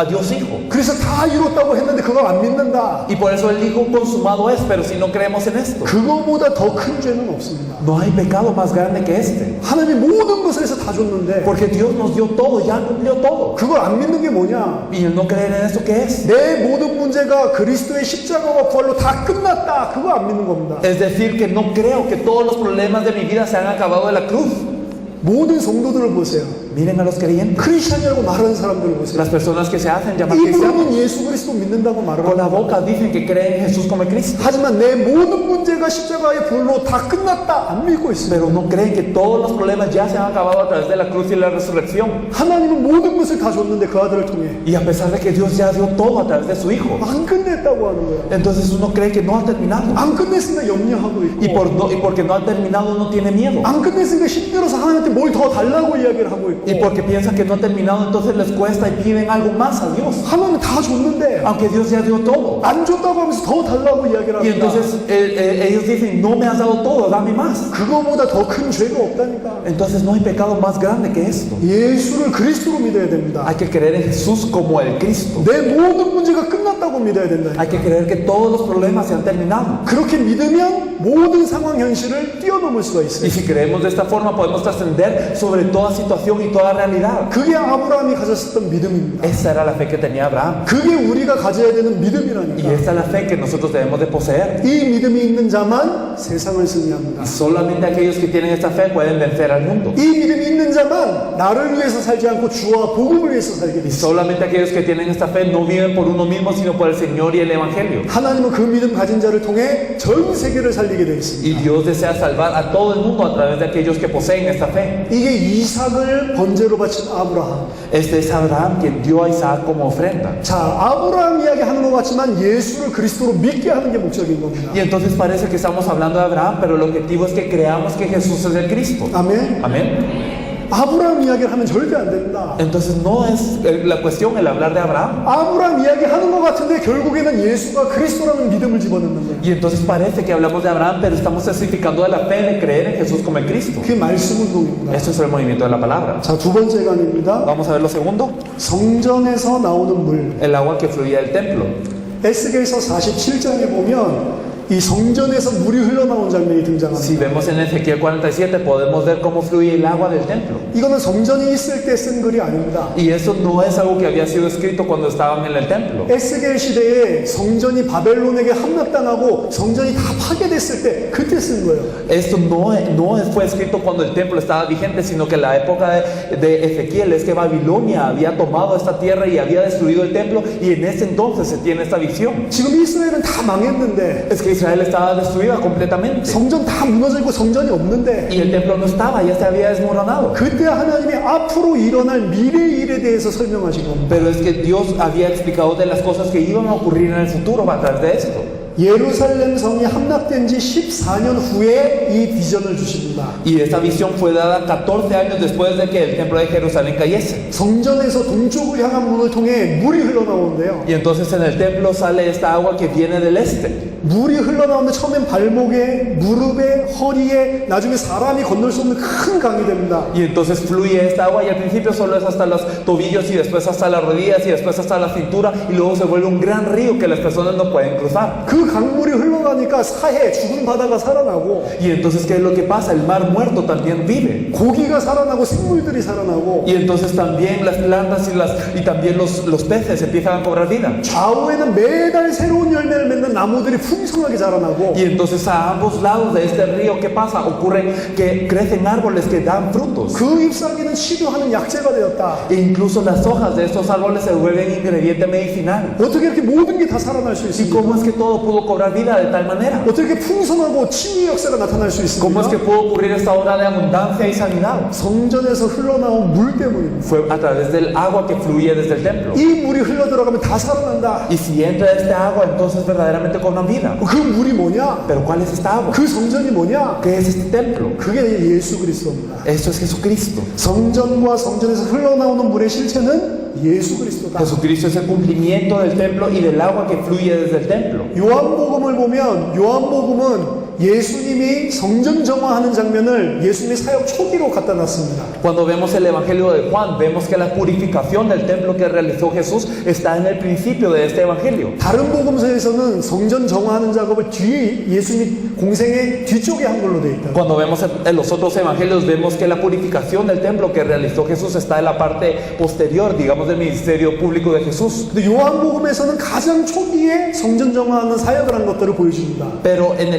Dios Hijo. 그래서 다 이뤘다고 했는데 그걸 안 믿는다. Y por eso el Hijo consumado es, pero si no creemos en esto, 그거보다 더 큰 죄는 없습니다. no hay pecado más grande que este. 하나님이 모든 것을 해서 다 줬는데 Porque Dios nos dio todo, ya cumplió todo. 그걸 안 믿는 게 뭐냐? Y el no creer en esto, ¿qué es? 내 모든 문제가 그리스도의 십자가와 부활로 다 끝났다. 그거 안 믿는 겁니다. Es decir, que no creo que todos los problemas de mi vida se han acabado de la cruz. 모든 성도들을 보세요. Miren a los creyentes, 크리스찬이라고 말하는 사람들을 보세요. las personas que se hacen llamar cristianos. 입으로는 예수 그리스도 믿는다고 말을 Con la 하고 boca dicen que creen en Jesús como el Cristo, 하지만 내 모든 문제가 십자가의 불로 다 끝났다. 안 믿고 있어요. pero no creen que todos los problemas ya se han acabado a través de la cruz y la resurrección. 하나님은 모든 것을 다 줬는데 그 아들을 통해 Y a pesar de que Dios ya dio todo a través de su Hijo, 안 끝냈다고 하는 거예요. entonces uno cree que no ha terminado. 안 끝냈으니까 염려하고 있고 Y porque no ha terminado, uno tiene miedo. 안 끝냈으니까 힘들어서 하나님한테 뭘 더 달라고 이야기를 하고 있고 Y porque piensan que no ha terminado, entonces les cuesta y piden algo más a Dios. 하나님은 다 줬는데 Aunque Dios ya dio todo. 안 줬다고 하면서 더 달라고 이야기를 Y 합니다. entonces ellos dicen, no me has dado todo, dame más. 그거보다 더 큰 죄가 없다니까. Entonces no hay pecado más grande que esto. 예수를 그리스도로 믿어야 됩니다. Hay que creer en Jesús como el Cristo. 내 모든 문제가 끝났다고 믿어야 된다. Hay que creer que todos los problemas se han terminado. 그렇게 믿으면 모든 상황 현실을 뛰어넘을 수가 있어요. Y si creemos de esta forma, podemos trascender sobre toda situación y toda realidad. 그게 아브라함이 가졌었던 믿음입니다. Esa era la fe que tenía Abraham. 그게 우리가 가져야 되는 Y 믿음이라니까. esta es la fe que nosotros debemos de poseer. 이 믿음이 있는 자만 세상을 승리합니다. Y solamente aquellos que tienen esta fe pueden vencer al mundo. 이 믿음이 있는 자만 나를 위해서 살지 않고 주와 복음을 위해서 살게 Y 됩니다. solamente aquellos que tienen esta fe no viven por uno mismo, sino por el Señor y el Evangelio. 하나님은 그 믿음 가진 자를 통해 전 세계를 살리게 되어 있습니다. Y Dios desea salvar a todo el mundo a través de aquellos que poseen esta fe. 이게 이삭을 번제로 바친 아브라함. Este es Abraham quien dio a Isaac como ofrenda. 자, 아브라함 이야기 하는 것 같지만 예수를 그리스도로 믿게 하는 게 목적인 겁니다. Y entonces parece que estamos hablando de Abraham, pero el objetivo es que creamos que Jesús es el Cristo. 아멘. Amén. 아브라함 이야기를 하면 절대 안 된다. Entonces no es la cuestión el hablar de Abraham. 아브라함 이야기 하는 것 같은데 결국에는 예수가 그리스도라는 믿음을 집어넣는 거예요. Y entonces parece que hablamos de Abraham, pero estamos testificando de la fe de creer en Jesús como el Cristo. 그게 말씀 운동입니다. Esto es el movimiento de la palabra. 자, 두 번째 강의입니다. Vamos a ver lo segundo. 성전에서 나오는 물. El agua que fluía del templo. 에스겔서 47장에 보면 이 성전에서 물이 흘러나온 장면이 등장합니다. Si vemos en Ezequiel 47 podemos ver cómo fluye el agua del templo. 이거는 성전이 있을 때 쓴 글이 아닙니다. Y eso no es algo que había sido escrito cuando estaban en el templo. 에스겔 시대에 성전이 바벨론에게 함락당하고 성전이 다 파괴됐을 때 그때 쓴 거예요. Esto no fue escrito cuando el templo estaba vigente, sino que la época de Ezequiel es que Babilonia había tomado esta tierra y había destruido el templo, y en ese entonces se tiene esta visión. 지금 이스라엘은 다 망했는데 Es que Israel estaba destruida completamente 성전 다 무너져 있고 성전이 없는데 y el templo no estaba, ya se había desmoronado. 그때 하나님이 앞으로 일어날 미래의 일에 대해서 설명하신 겁니다. Pero es que Dios había explicado de las cosas que iban a ocurrir en el futuro a través de esto. 예루살렘 성이 함락된 지 14년 후에 이 비전을 주십니다. Y esta visión fue dada 14 años después de que el templo de Jerusalén cayese. 성전에서 동쪽을 향한 문을 통해 물이 흘러나오는데요. Y entonces en el templo sale esta agua que viene del este. 물이 흘러나오는데 처음엔 발목에, 무릎에, 허리에, 나중에 사람이 건널 수 없는 큰 강이 됩니다. Y entonces fluye esta agua, y al principio solo es hasta los tobillos, y después hasta las rodillas, y después hasta la cintura, y luego se vuelve un gran río que las personas no pueden cruzar. 그 강물이 흘러가니까 사해, 죽은 바다가 살아나고 Y entonces ¿qué es lo que pasa? El mar muerto también vive. 고기가 살아나고 생물들이 살아나고 Y entonces también las plantas y también los peces empiezan a cobrar vida. 좌우에는 매달 새로운 열매를 맺는 나무들이 풍성하게 자라나고 Y entonces a ambos lados de este río, ¿qué pasa? Ocurre que crecen árboles que dan frutos. 그 잎사귀는 치료하는 약재가 되었다. E incluso las hojas de estos árboles se vuelven ingrediente medicinal. 어떻게 이렇게 모든 게 다 살아날 수 ¿Y 있습니까? cómo es que todo pudo cobrar vida de tal manera? 어떻게 풍성하고 치유의 역사가 나타날 수 ¿Cómo es que 있습니까? pudo ocurrir esta obra de abundancia y sanidad? 성전에서 흘러나온 물 때문입니다. Fue a través del agua que fluye desde el templo. 이 물이 흘러 들어가면 다 살아난다. Y si entra este agua, entonces verdaderamente cobran vida. 그 물이 뭐냐? Pero ¿cuál es esta agua? 그 성전이 뭐냐? ¿Qué es este templo? 그게 예수 그리스도입니다. Esto es Jesucristo. 성전과 성전에서 흘러나오는 물의 실체는 예수 그리스도다. Jesucristo es el cumplimiento del templo y del agua que fluye desde el templo. 요한복음을 보면 요한복음은 예수님이 성전 정화하는 장면을 예수님의 사역 초기로 갖다 놨습니다. Cuando vemos el Evangelio de Juan, vemos que la purificación del templo que realizó Jesús está en el principio de este Evangelio. 다른 복음서에서는 성전 정화하는 작업을 뒤에 예수님 공생의 뒤쪽에 한 걸로 되어 있다. Cuando vemos en los otros evangelios, vemos que la purificación del templo que realizó Jesús está en la parte posterior, digamos, del ministerio público de Jesús. 근데 요한복음에서는 가장 초기에 성전 정화하는 사역을 한 것들을 보여줍니다. Pero en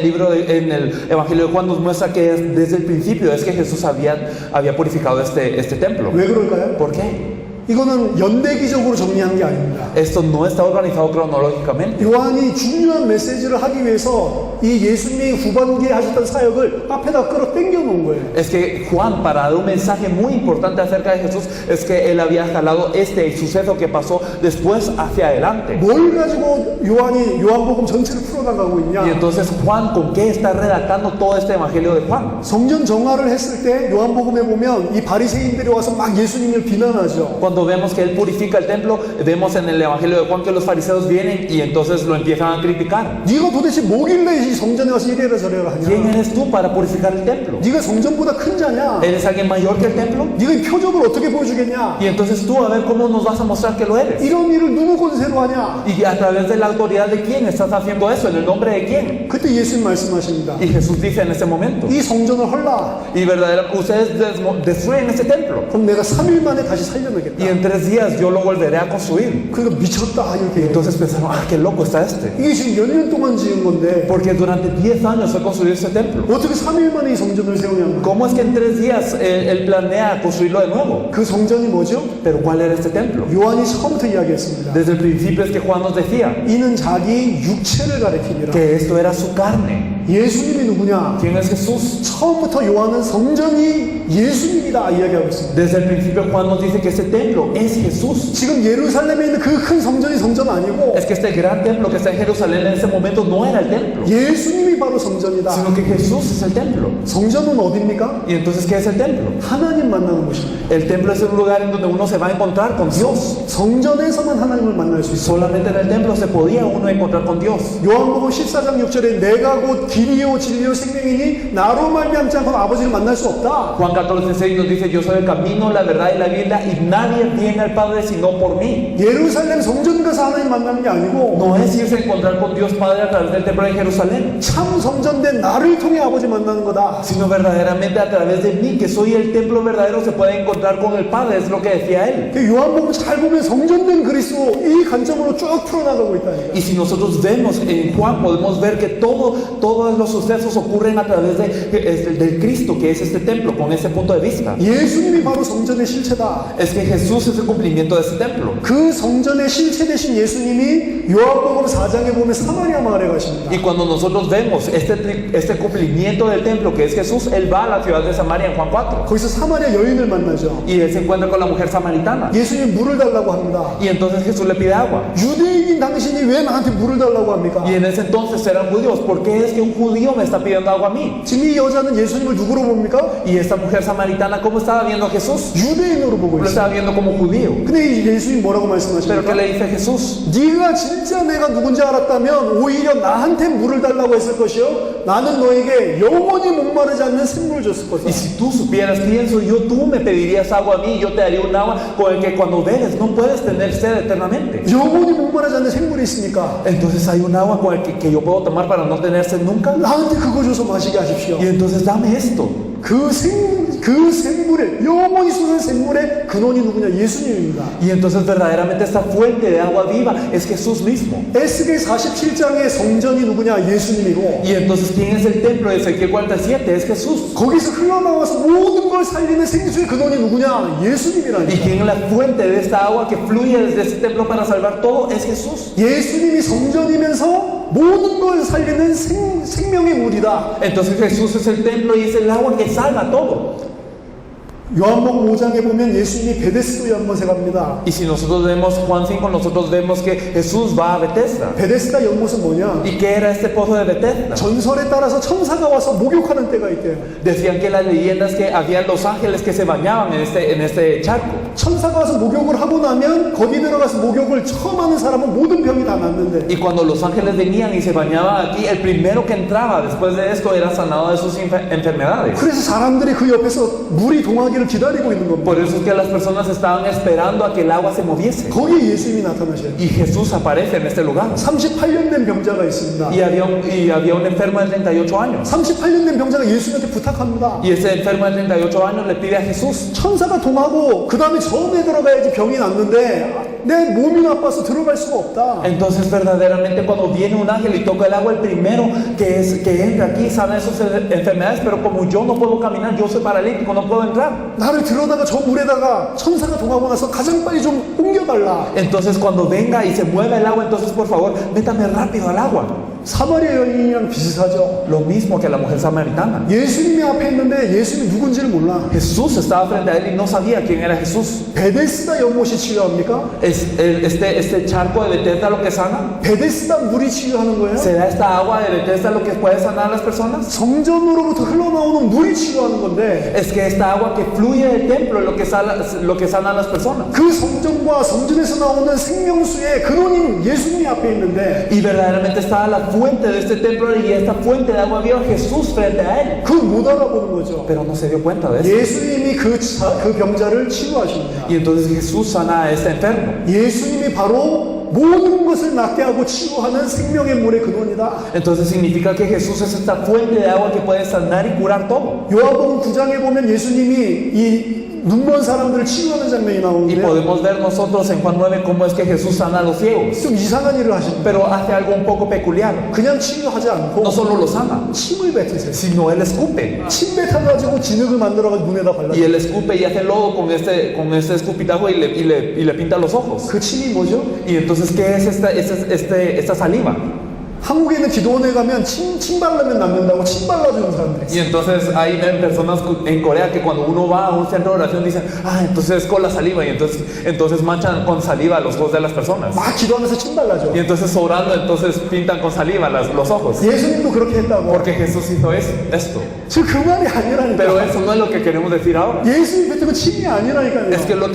en el Evangelio de Juan nos muestra que desde el principio es que Jesús había purificado este templo. 왜 그럴까요? ¿Por qué? 이거는 연대기적으로 정리한 게 아닙니다. Esto no está organizado cronológicamente. 요한이 중요한 메시지를 하기 위해서 이 예수님이 후반기에 하셨던 사역을 앞에다 끌어 당겨 놓은 거예요. Es que Juan, para dar un mensaje muy importante acerca de Jesús, es que él había jalado este suceso que pasó después hacia adelante. 뭘 가지고 요한이 요한복음 전체를 풀어나가고 있냐? Y entonces Juan, ¿con qué está redactando todo este Evangelio de Juan? 성전 정화를 했을 때 요한복음에 보면 이 바리새인들이 와서 막 예수님을 비난하죠. Cuando vemos que él purifica el templo, vemos en el Evangelio de Juan que los fariseos vienen y entonces lo empiezan a criticar. 네가 도대체 뭐길래 이 성전에 와서 이래라 저래라 ¿Quién 하냐? eres tú para purificar el templo? 네가 성전보다 큰 자냐? ¿Eres alguien mayor que el templo? 네가 이 표적을 어떻게 보여주겠냐? Y entonces tú a ver cómo nos vas a mostrar que lo eres. 이런 일을 누구 권세로 하냐? Y a través de la autoridad de quién estás haciendo eso, en el nombre de quién. 그때 예수님 말씀하십니다. Y Jesús dice en ese momento, 이 성전을 헐라. y verdaderamente ustedes destruyen ese templo. 그럼 내가 3일 만에 다시 Y 살려내겠다. en 3 días yo lo volveré a construir. 그러니까 미쳤다 이렇게. Entonces pensaron, ah, qué loco está este. 이게 지금 몇 년 동안 지은 건데 Porque durante 10 años fue construido este templo. 어떻게 3일 만에 이 성전을 세우냐? ¿Cómo es que en 3 días él planea construirlo de nuevo? 그 성전이 뭐죠? Pero ¿cuál era este templo? 요한이 처음부터 이야기했습니다. Desde el principio es que Juan nos decía 이는 자기 육체를 가리키니라. que esto era su carne. 예수님이 누구냐? ¿Quién es Jesús? 처음부터 요한은 성전이 예수님이다 이야기하고 있습니다. Desde el principio Juan nos dice que este templo es Jesús. 지금 예루살렘에 있는 그 큰 성전이 성전 아니고 Es que este gran templo que está en Jerusalén en ese momento no era el templo, 예수님이 바로 성전이다. sino que Jesús es el templo. 성전은 어디입니까? ¿Y entonces qué es el templo? 하나님 만나는 곳입니다. El templo es un lugar en donde uno se va a encontrar con Dios. 성전에서만 하나님을 만날 수 있어요. Solamente en el templo se podía uno encontrar con Dios. 요한복음 14장 6절에 내가 곧 길이요 진리요 생명이니 나로 말미암지 않고는 아버지를 만날 수 없다. Juan 14:6 nos dice, yo soy el camino, la verdad y la vida, y nadie viene al Padre sino por mí. 예루살렘 성전 가서 하나님 만나는 게 아니고 No es irse a encontrar con Dios Padre a través del templo de Jerusalén, 참 성전된 나를 통해 아버지 만나는 거다. sino verdaderamente a través de mí, que soy el templo verdadero, se puede encontrar con el Padre, es lo que decía él. 그 요한복음 잘 보면 성전된 그리스도 이 관점으로 쭉 풀어나가고 있다니까. Y si nosotros vemos en Juan, podemos ver que todos los sucesos ocurren a través del Cristo, que es este templo, con ese punto de vista. 예수님이 바로 성전의 실체다. Es que Jesús es el cumplimiento de ese templo. 그 성전의 실체 되신 예수님이 요한복음 4장에 보면 사마리아 마을에 가십니다. Y cuando nosotros vemos este cumplimiento del templo, que es Jesús, él va a la ciudad de Samaria en Juan 4. 거기서 사마리아 여인을 만나죠. Y él se encuentra con la mujer samaritana. 예수님이 물을 달라고 합니다. Y entonces Jesús le pide agua. 유대인인 당신이 왜 나한테 물을 달라고 합니까? Y en ese entonces eran judíos. ¿Por qué es que un judío me está pidiendo agua a mí? 지금 이 여자는 예수님을 누구로 봅니까? Y esta mujer samaritana, ¿cómo estaba viendo a Jesús? 유대인으로 보고 Lo 있어요. estaba viendo como judío. 근데 이 예수님 뭐라고 Pero ¿qué 말씀하십니까? le dice Jesús? 네가 진짜 내가 누군지 알았다면 오히려 나한테 물을 달라고 했을 것이요 나는 너에게 영원히 목마르지 않는 샘물을 줬을 것이다. Y si tú supieras quién soy yo, tú me pedirías agua a mí y yo te daría un agua con el que cuando bebes no puedes tener sed eternamente. 영원히 목마르지 않는 샘물이 있으니까 Entonces hay un agua con el que yo puedo tomar para no tener sed nunca. 나한테 그거 줘서 마시게 하십시오. Y entonces dame esto. 그 샘물의 영원히 솟는 샘물의 근원이 누구냐? 예수님입니다. Y entonces verdaderamente esta fuente de agua viva es Jesús mismo. 에스겔 47장의 성전이 누구냐? 예수님이고 Y entonces ¿quién es el templo de Ezequiel 47? Es Jesús. 거기서 흘러나와서 모든 걸 살리는 생수의 근원이 누구냐? ¿Y 예수님이라니까. quién es la fuente de esta agua que fluye desde ese templo para salvar todo? Es Jesús. 예수님이 성전이면서 모든 걸 걸 살리는 생명의 물이다. Entonces Jesús es el templo y es el agua que salva todo. 요한복음 5장에 보면 예수님이 베데스도 연못에 갑니다. Y si nosotros vemos Juan 5, nosotros vemos que Jesús va a Bethesda. 베데스다 연못은 뭐냐? ¿Y qué era este pozo de Bethesda? 전설에 따라서 천사가 와서 목욕하는 때가 있대요. Decían que las leyendas que había los ángeles que se bañaban en este charco. 천사가 와서 목욕을 하고 나면 거기 들어가서 목욕을 처음 하는 사람은 모든 병이 다 낫는데 Y cuando los ángeles venían y se bañaban aquí, el primero que entraba después de esto era sanado de sus enfermedades. 그래서 사람들이 그 옆에서 물이 동하기를 기다리고 있는 겁니다. Por eso es que las personas estaban esperando a que el agua se moviese. 거기에 예수님이 나타나셔요. Y Jesús aparece en este lugar. 38년 된 병자가 있습니다. Y había un enfermo de 38 años. 38년 된 병자가 예수님한테 부탁합니다. Y ese enfermo de 38 años le pide a Jesús. 천사가 동하고 그 다음에 처음에 들어가야지 병이 낫는데 내 몸이 나빠서 들어갈 수가 없다. Entonces verdaderamente cuando viene un ángel y toca el agua, el primero que entra aquí sana esas enfermedades, pero como yo no puedo caminar, yo soy paralítico, no puedo entrar. 나를 들어다가 저 물에다가 천사가 동하고 나서 가장 빨리 좀 옮겨달라. Entonces cuando venga y se mueva el agua, entonces por favor, métame rápido al agua. 사마리아 여인이랑 비슷하죠. Lo mismo que la mujer samaritana. 예수님이 앞에 있는데 예수님이 누군지를 몰라. Jesús estaba frente a él y no sabía quién era Jesús. 베데스다 연못이 치유합니까? Este charco de Bethesda lo que sana? 베데스다 물이 치유하는 거예요? ¿Será esta agua de Bethesda lo que puede sanar a las personas? 성전으로부터 흘러나오는 물이 치유하는 건데 Es que esta agua que fluye del templo es lo que sana a las personas. 그 성전과 성전에서 나오는 생명수의 근원인 예수님이 앞에 있는데 Y verdaderamente estaba la fuente de este templo y esta fuente de agua vio a Jesús frente a él. 그걸 못 알아보는 거죠. Pero no se dio cuenta de eso. 예수님이 그 병자를 치유하십니다. Y entonces Jesús sana a este enfermo. 예수님이 바로 모든 것을 낫게 하고 치유하는 생명의 물의 근원이다. Entonces significa que Jesús es esta fuente de agua que puede sanar y curar todo. 요한복음 9장에 보면 예수님이 이 눈먼 사람들을 치유하는 장면이 Y 나오는데 podemos ver nosotros en Juan 9 cómo es que Jesús sana a los ciegos. 좀 이상한 일을 하십니다. Pero hace algo un poco peculiar. 그냥 치유하지 않고 No solo lo sana, 침을 뱉으세요. sino él escupe. 침 뱉어가지고 진흙을 만들어가지고 눈에다 발라. Y él escupe y hace lodo con este escupitajo y le pinta los ojos. 그 침이 뭐죠? Y entonces, ¿qué es esta saliva? 한국에는 기도원에 가면 침 바르면 낫는다고 침 발라주는 사람들이 Y 있어요. entonces hay personas en Corea que cuando uno va a un centro de oración dicen, entonces con la saliva, y entonces manchan con saliva los ojos de las personas. 막 기도하면서 침 발라줘. Y entonces orando, entonces pintan con saliva los ojos. 예수님도 그렇게 했다고. Porque Jesús hizo esto. 지금 그 말이 아니라니까. Pero eso no es lo que queremos decir ahora. 예수님 뱉은 건 침이 아니라니까요. Es que lo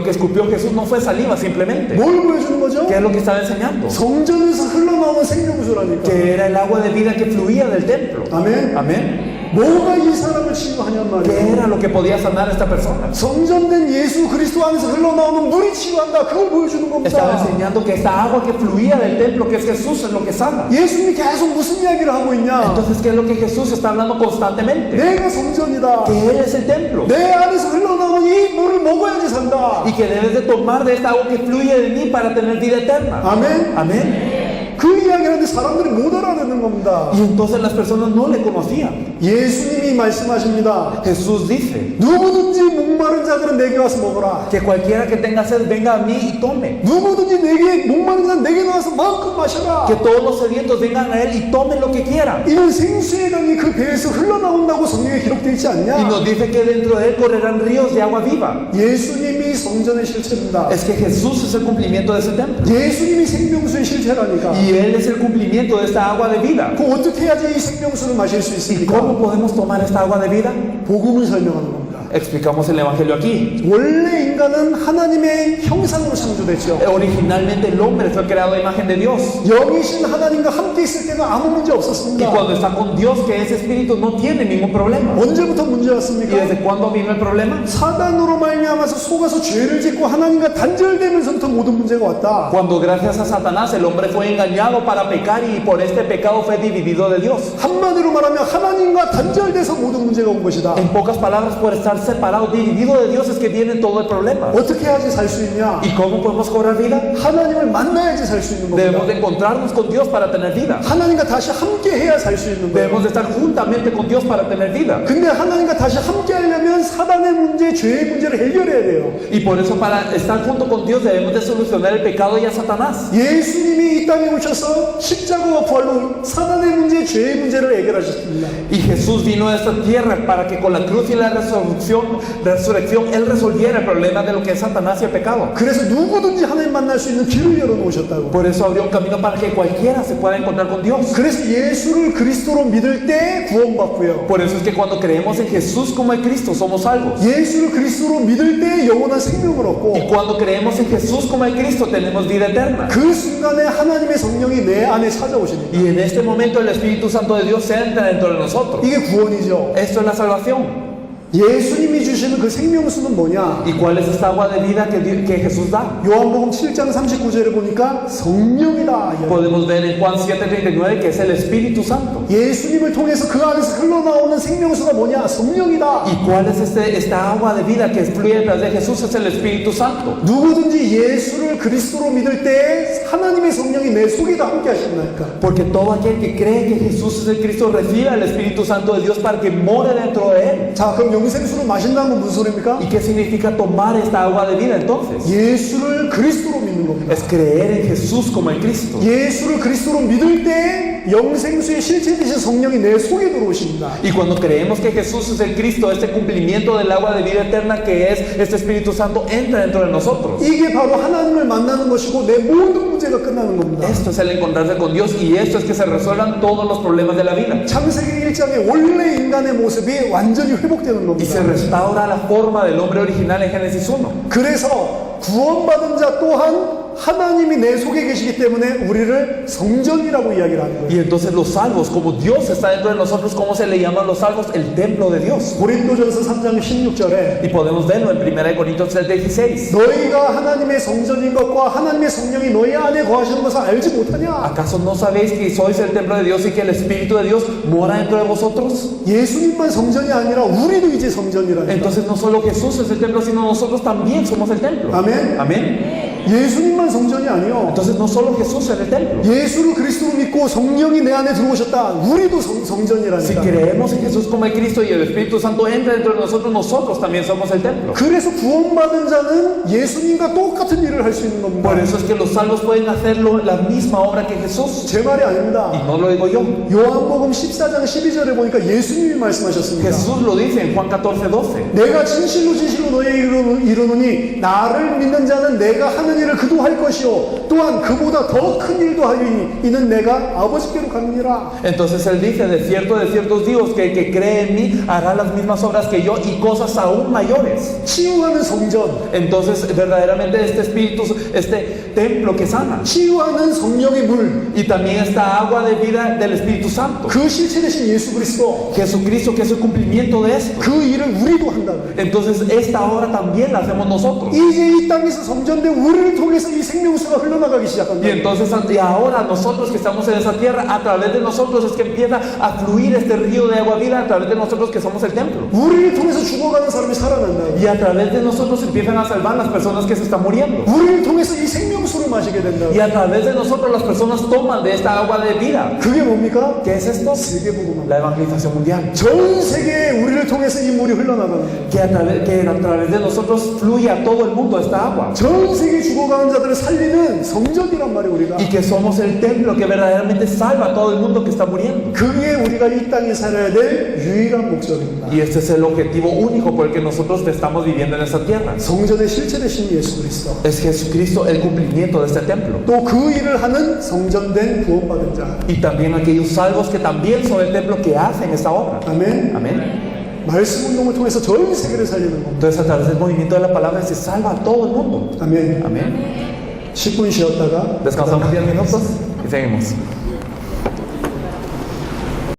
que escupió Jesús no fue saliva simplemente. 뭘 보여주는 거죠? ¿Qué es lo que estaba enseñando? 성전에서 흘러나오는 생명수라니까. Que era el agua de vida que fluía del templo. 아멘. Amén. 뭐가 이 사람을 치유하냔 ¿Qué 말이에요. era lo que podía sanar a esta persona? 성전된 예수 그리스도 안에서 흘러나오는 물이 치유한다. 그걸 보여주는 Estaba 겁니다. enseñando que esta agua que fluía del templo, que es Jesús, es lo que sana. 예수님이 계속 무슨 이야기를 하고 있냐? Entonces, ¿qué es lo que Jesús está hablando constantemente? 내가 성전이다. Que Él es el templo. 내 안에서 흘러나오는 이 물을 먹어야지 산다. Y que debes de tomar de esta agua que fluye de mí para tener vida eterna. 아멘. Amén. 그 이야기하는데 사람들이 못 알아듣는 겁니다. Y entonces las personas no le conocían. 예수님이 말씀하십니다. Jesús dice 누구든지 목마른 자들은 내게 와서 먹어라. que cualquiera que tenga sed venga a mí y tome. 누구든지 내게 목마른 자는 내게 나와서 마음껏 마셔라. Que todos los sedientos vengan a Él y tomen lo que quieran. 이는 생수의 강이 그 배에서 흘러나온다고 성경에 기록되어 있지 Y 않냐? nos dice que dentro de Él correrán ríos de agua viva. 예수님이 성전의 실체입니다. Es que Jesús es el cumplimiento de ese templo. 예수님이 생명수의 실체라니까. Y Él es el cumplimiento de esta agua de vida. 그 어떻게 해야지 이 생명수를 마실 수 ¿Y 있습니까? cómo podemos tomar esta agua de vida? 복음을 설명하는 겁니다. Explicamos el Evangelio aquí. 원래 인간은 하나님의 형상으로 창조됐죠. Originalmente el hombre fue creado a imagen de Dios. 영이신 하나님과 함께 있을 때가 아무 문제 Y 없었습니다. cuando está con Dios, que es espíritu, no tiene ningún problema. 언제부터 ¿Y 문제였습니까? desde cuándo vino el problema? 사단으로 말미암아서 속아서 죄를 짓고 하나님과 단절되면서부터 모든 문제가 왔다. Cuando gracias a Satanás el hombre fue engañado para pecar y por este pecado fue dividido de Dios. 한마디로 말하면 하나님과 단절돼서 모든 문제가 온 것이다. En pocas palabras, por estar separado, dividido de Dios es que viene todo el problema. 어떻게 해야지 살 수 있냐? ¿Y cómo podemos cobrar vida? 하나님을 만나야지 살 수 있는 Debemos 겁니다. de encontrarnos con Dios para tener vida. 하나님과 다시 함께 해야 살 수 있는 Debemos 거예요. de estar juntamente con Dios para tener vida. 근데 하나님과 다시 함께 하려면 사단의 문제, 죄의 문제를 해결해야 돼요. Y por eso para estar junto con Dios debemos de solucionar el pecado y a Satanás. 예수님이 이 땅에 오셔서 십자가와 부활로 사단의 문제, 죄의 문제를 해결하셨습니다. Y Jesús vino a esta tierra para que con la cruz y la resurrección Él resolviera el problema de lo que es Satanás y el pecado. 그래서 누구든지 하나님 만날 수 있는 길을 열어놓으셨다고. Por eso abrió un camino para que cualquiera se pueda encontrar con Dios. 그래서 예수를 그리스도로 믿을 때 구원받고요. Por eso es que cuando creemos en Jesús como el Cristo somos salvos. 예수를 그리스도로 믿을 때 영원한 생명을 얻고 Y cuando creemos en Jesús como el Cristo tenemos vida eterna. 그 순간에 하나님의 성령이 내 안에 찾아오십니다. Y en este momento el Espíritu Santo de Dios se entra dentro de nosotros. 이게 구원이죠. Esto es la salvación. 예수님이 주시는 그 생명수는 뭐냐? ¿Y cuál es esta agua de vida que Jesús da? 요한복음 7장 39절에 보니까 성령이다. Podemos ver en Juan 7:39 que es el Espíritu Santo. 예수님을 통해서 그 안에서 흘러나오는 생명수가 뭐냐? 성령이다. ¿Y cuál es esta agua de vida que fluye detrás de Jesús? Es el Espíritu Santo. 누구든지 예수를 그리스도로 믿을 때 하나님의 성령이 내 속에다 함께 하신다니까. Porque todo aquel que cree que Jesús es el Cristo recibe al Espíritu Santo de Dios para que more dentro de él. 자, 그럼 영생수를 마신다는 건 무슨 소리입니까? ¿Y qué significa tomar esta agua de vida entonces? 예수를 그리스도로 믿는 겁니다. Es creer en Jesús como el Cristo. 예수를 그리스도로 믿을 때 영생수의 실체 되신 성령이 내 속에 들어오십니다. Y cuando creemos que Jesús es el Cristo, este cumplimiento del agua de vida eterna que es este Espíritu Santo entra dentro de nosotros. 이게 바로 하나님을 만나는 것이고 내 모든 문제가 끝나는 겁니다. Esto es el encontrarse con Dios y esto es que se resuelvan todos los problemas de la vida. 창세기 1장의 원래 인간의 모습이 완전히 회복되는 Y se 겁니다. restaura la forma del hombre original en Génesis 1. 그래서 구원받은 자 또한 하나님이 내 속에 계시기 때문에 우리를 성전이라고 이야기를 하는 거예요. Y entonces los salvos, como Dios está dentro de nosotros, ¿cómo se le llaman los salvos? El templo de Dios. 고린도전서 3장 16절에 Y podemos verlo en 1 Corintios 3:16. 너희가 하나님의 성전인 것과 하나님의 성령이 너희 안에 거하시는 것을 알지 못하냐? ¿Acaso no sabéis que sois el templo de Dios y que el Espíritu de Dios mora dentro de vosotros? 예수님만 성전이 아니라 우리도 이제 성전이라니까. Entonces no solo Jesús es el templo, sino nosotros también somos el templo. 아멘. Amén. 예수님만 성전이 아니요. Entonces no solo Jesús es el templo. 예수를 그리스도로 믿고 성령이 내 안에 들어오셨다. 우리도 Si 성전이라니까. creemos en Jesús como el Cristo y el Espíritu Santo entra dentro de nosotros, nosotros también somos el templo. 그래서 구원받은 자는 예수님과 똑같은 일을 할 수 있는 겁니다. Por eso es que los salvos pueden hacerlo la misma obra que Jesús. 제 말이 Y 아닙니다. no lo digo yo. 요한복음 14장 12절에 보니까 예수님이 말씀하셨습니다. Jesús lo dice en Juan 14:12. 내가 진실로 진실로 너희에게 이르노니 나를 믿는 자는 내가 하는 일을 그도 할 것이요 또한 그보다 더 큰 일도 하리니 이는 내가 아버지께로 가느니라. Entonces él dice, de cierto os digo, que el que cree en mí hará las mismas obras que yo y cosas aún mayores. 치유하는 성전, Entonces verdaderamente este espíritu, este templo que sana. 치유하는 성령의 물, Y también esta agua de vida del Espíritu Santo. 그 실체 되신 예수 그리스도, Jesucristo, que es el cumplimiento de esto. 그 일을 우리도 한다고요. Entonces esta obra también la hacemos nosotros. 이제 이 땅에서 성전된 우리를 통해서 이 생명수가 흘러나가기 Y 시작한다. entonces y ahora nosotros que estamos en esa tierra, a través de nosotros es que empieza a fluir este río de agua vida a través de nosotros que somos el templo. 우리를 통해서 죽어가는 사람이 살아난다. Y a través de nosotros empiezan a salvar las personas que se están muriendo. 우리를 통해서 이 생명수를 마시게 된다. Y a través de nosotros las personas toman de esta agua de vida. 그게 뭡니까? ¿Qué es esto? 세계복음화. La evangelización mundial. 전 세계에 우리를 통해서 이 물이 흘러나가는 거예요. Que a través de nosotros fluye a todo el mundo esta agua. 전 세계 죽어가는 자들을 살리는 성전이란 말이에요, 우리가. Y que somos el templo que verdaderamente salva a todo el mundo que está muriendo. 그게 우리가 이 땅에 살아야 될 유일한 목적입니다. Y este es el objetivo único por el que nosotros estamos viviendo en esta tierra. 성전의 실체 되신 예수 그리스도. Es Jesucristo el cumplimiento de este templo. 또 그 일을 하는 성전된 구원받은 자. Y también aquellos salvos que también son el templo que hacen esta obra. 아멘. Amén. 말씀 운동을 통해서 전 세계를 살리는 겁니다. Entonces a través del movimiento de la palabra se salva a todo el mundo. 아멘. Amén. 10분 쉬었다가 Descansamos 10 minutos y seguimos.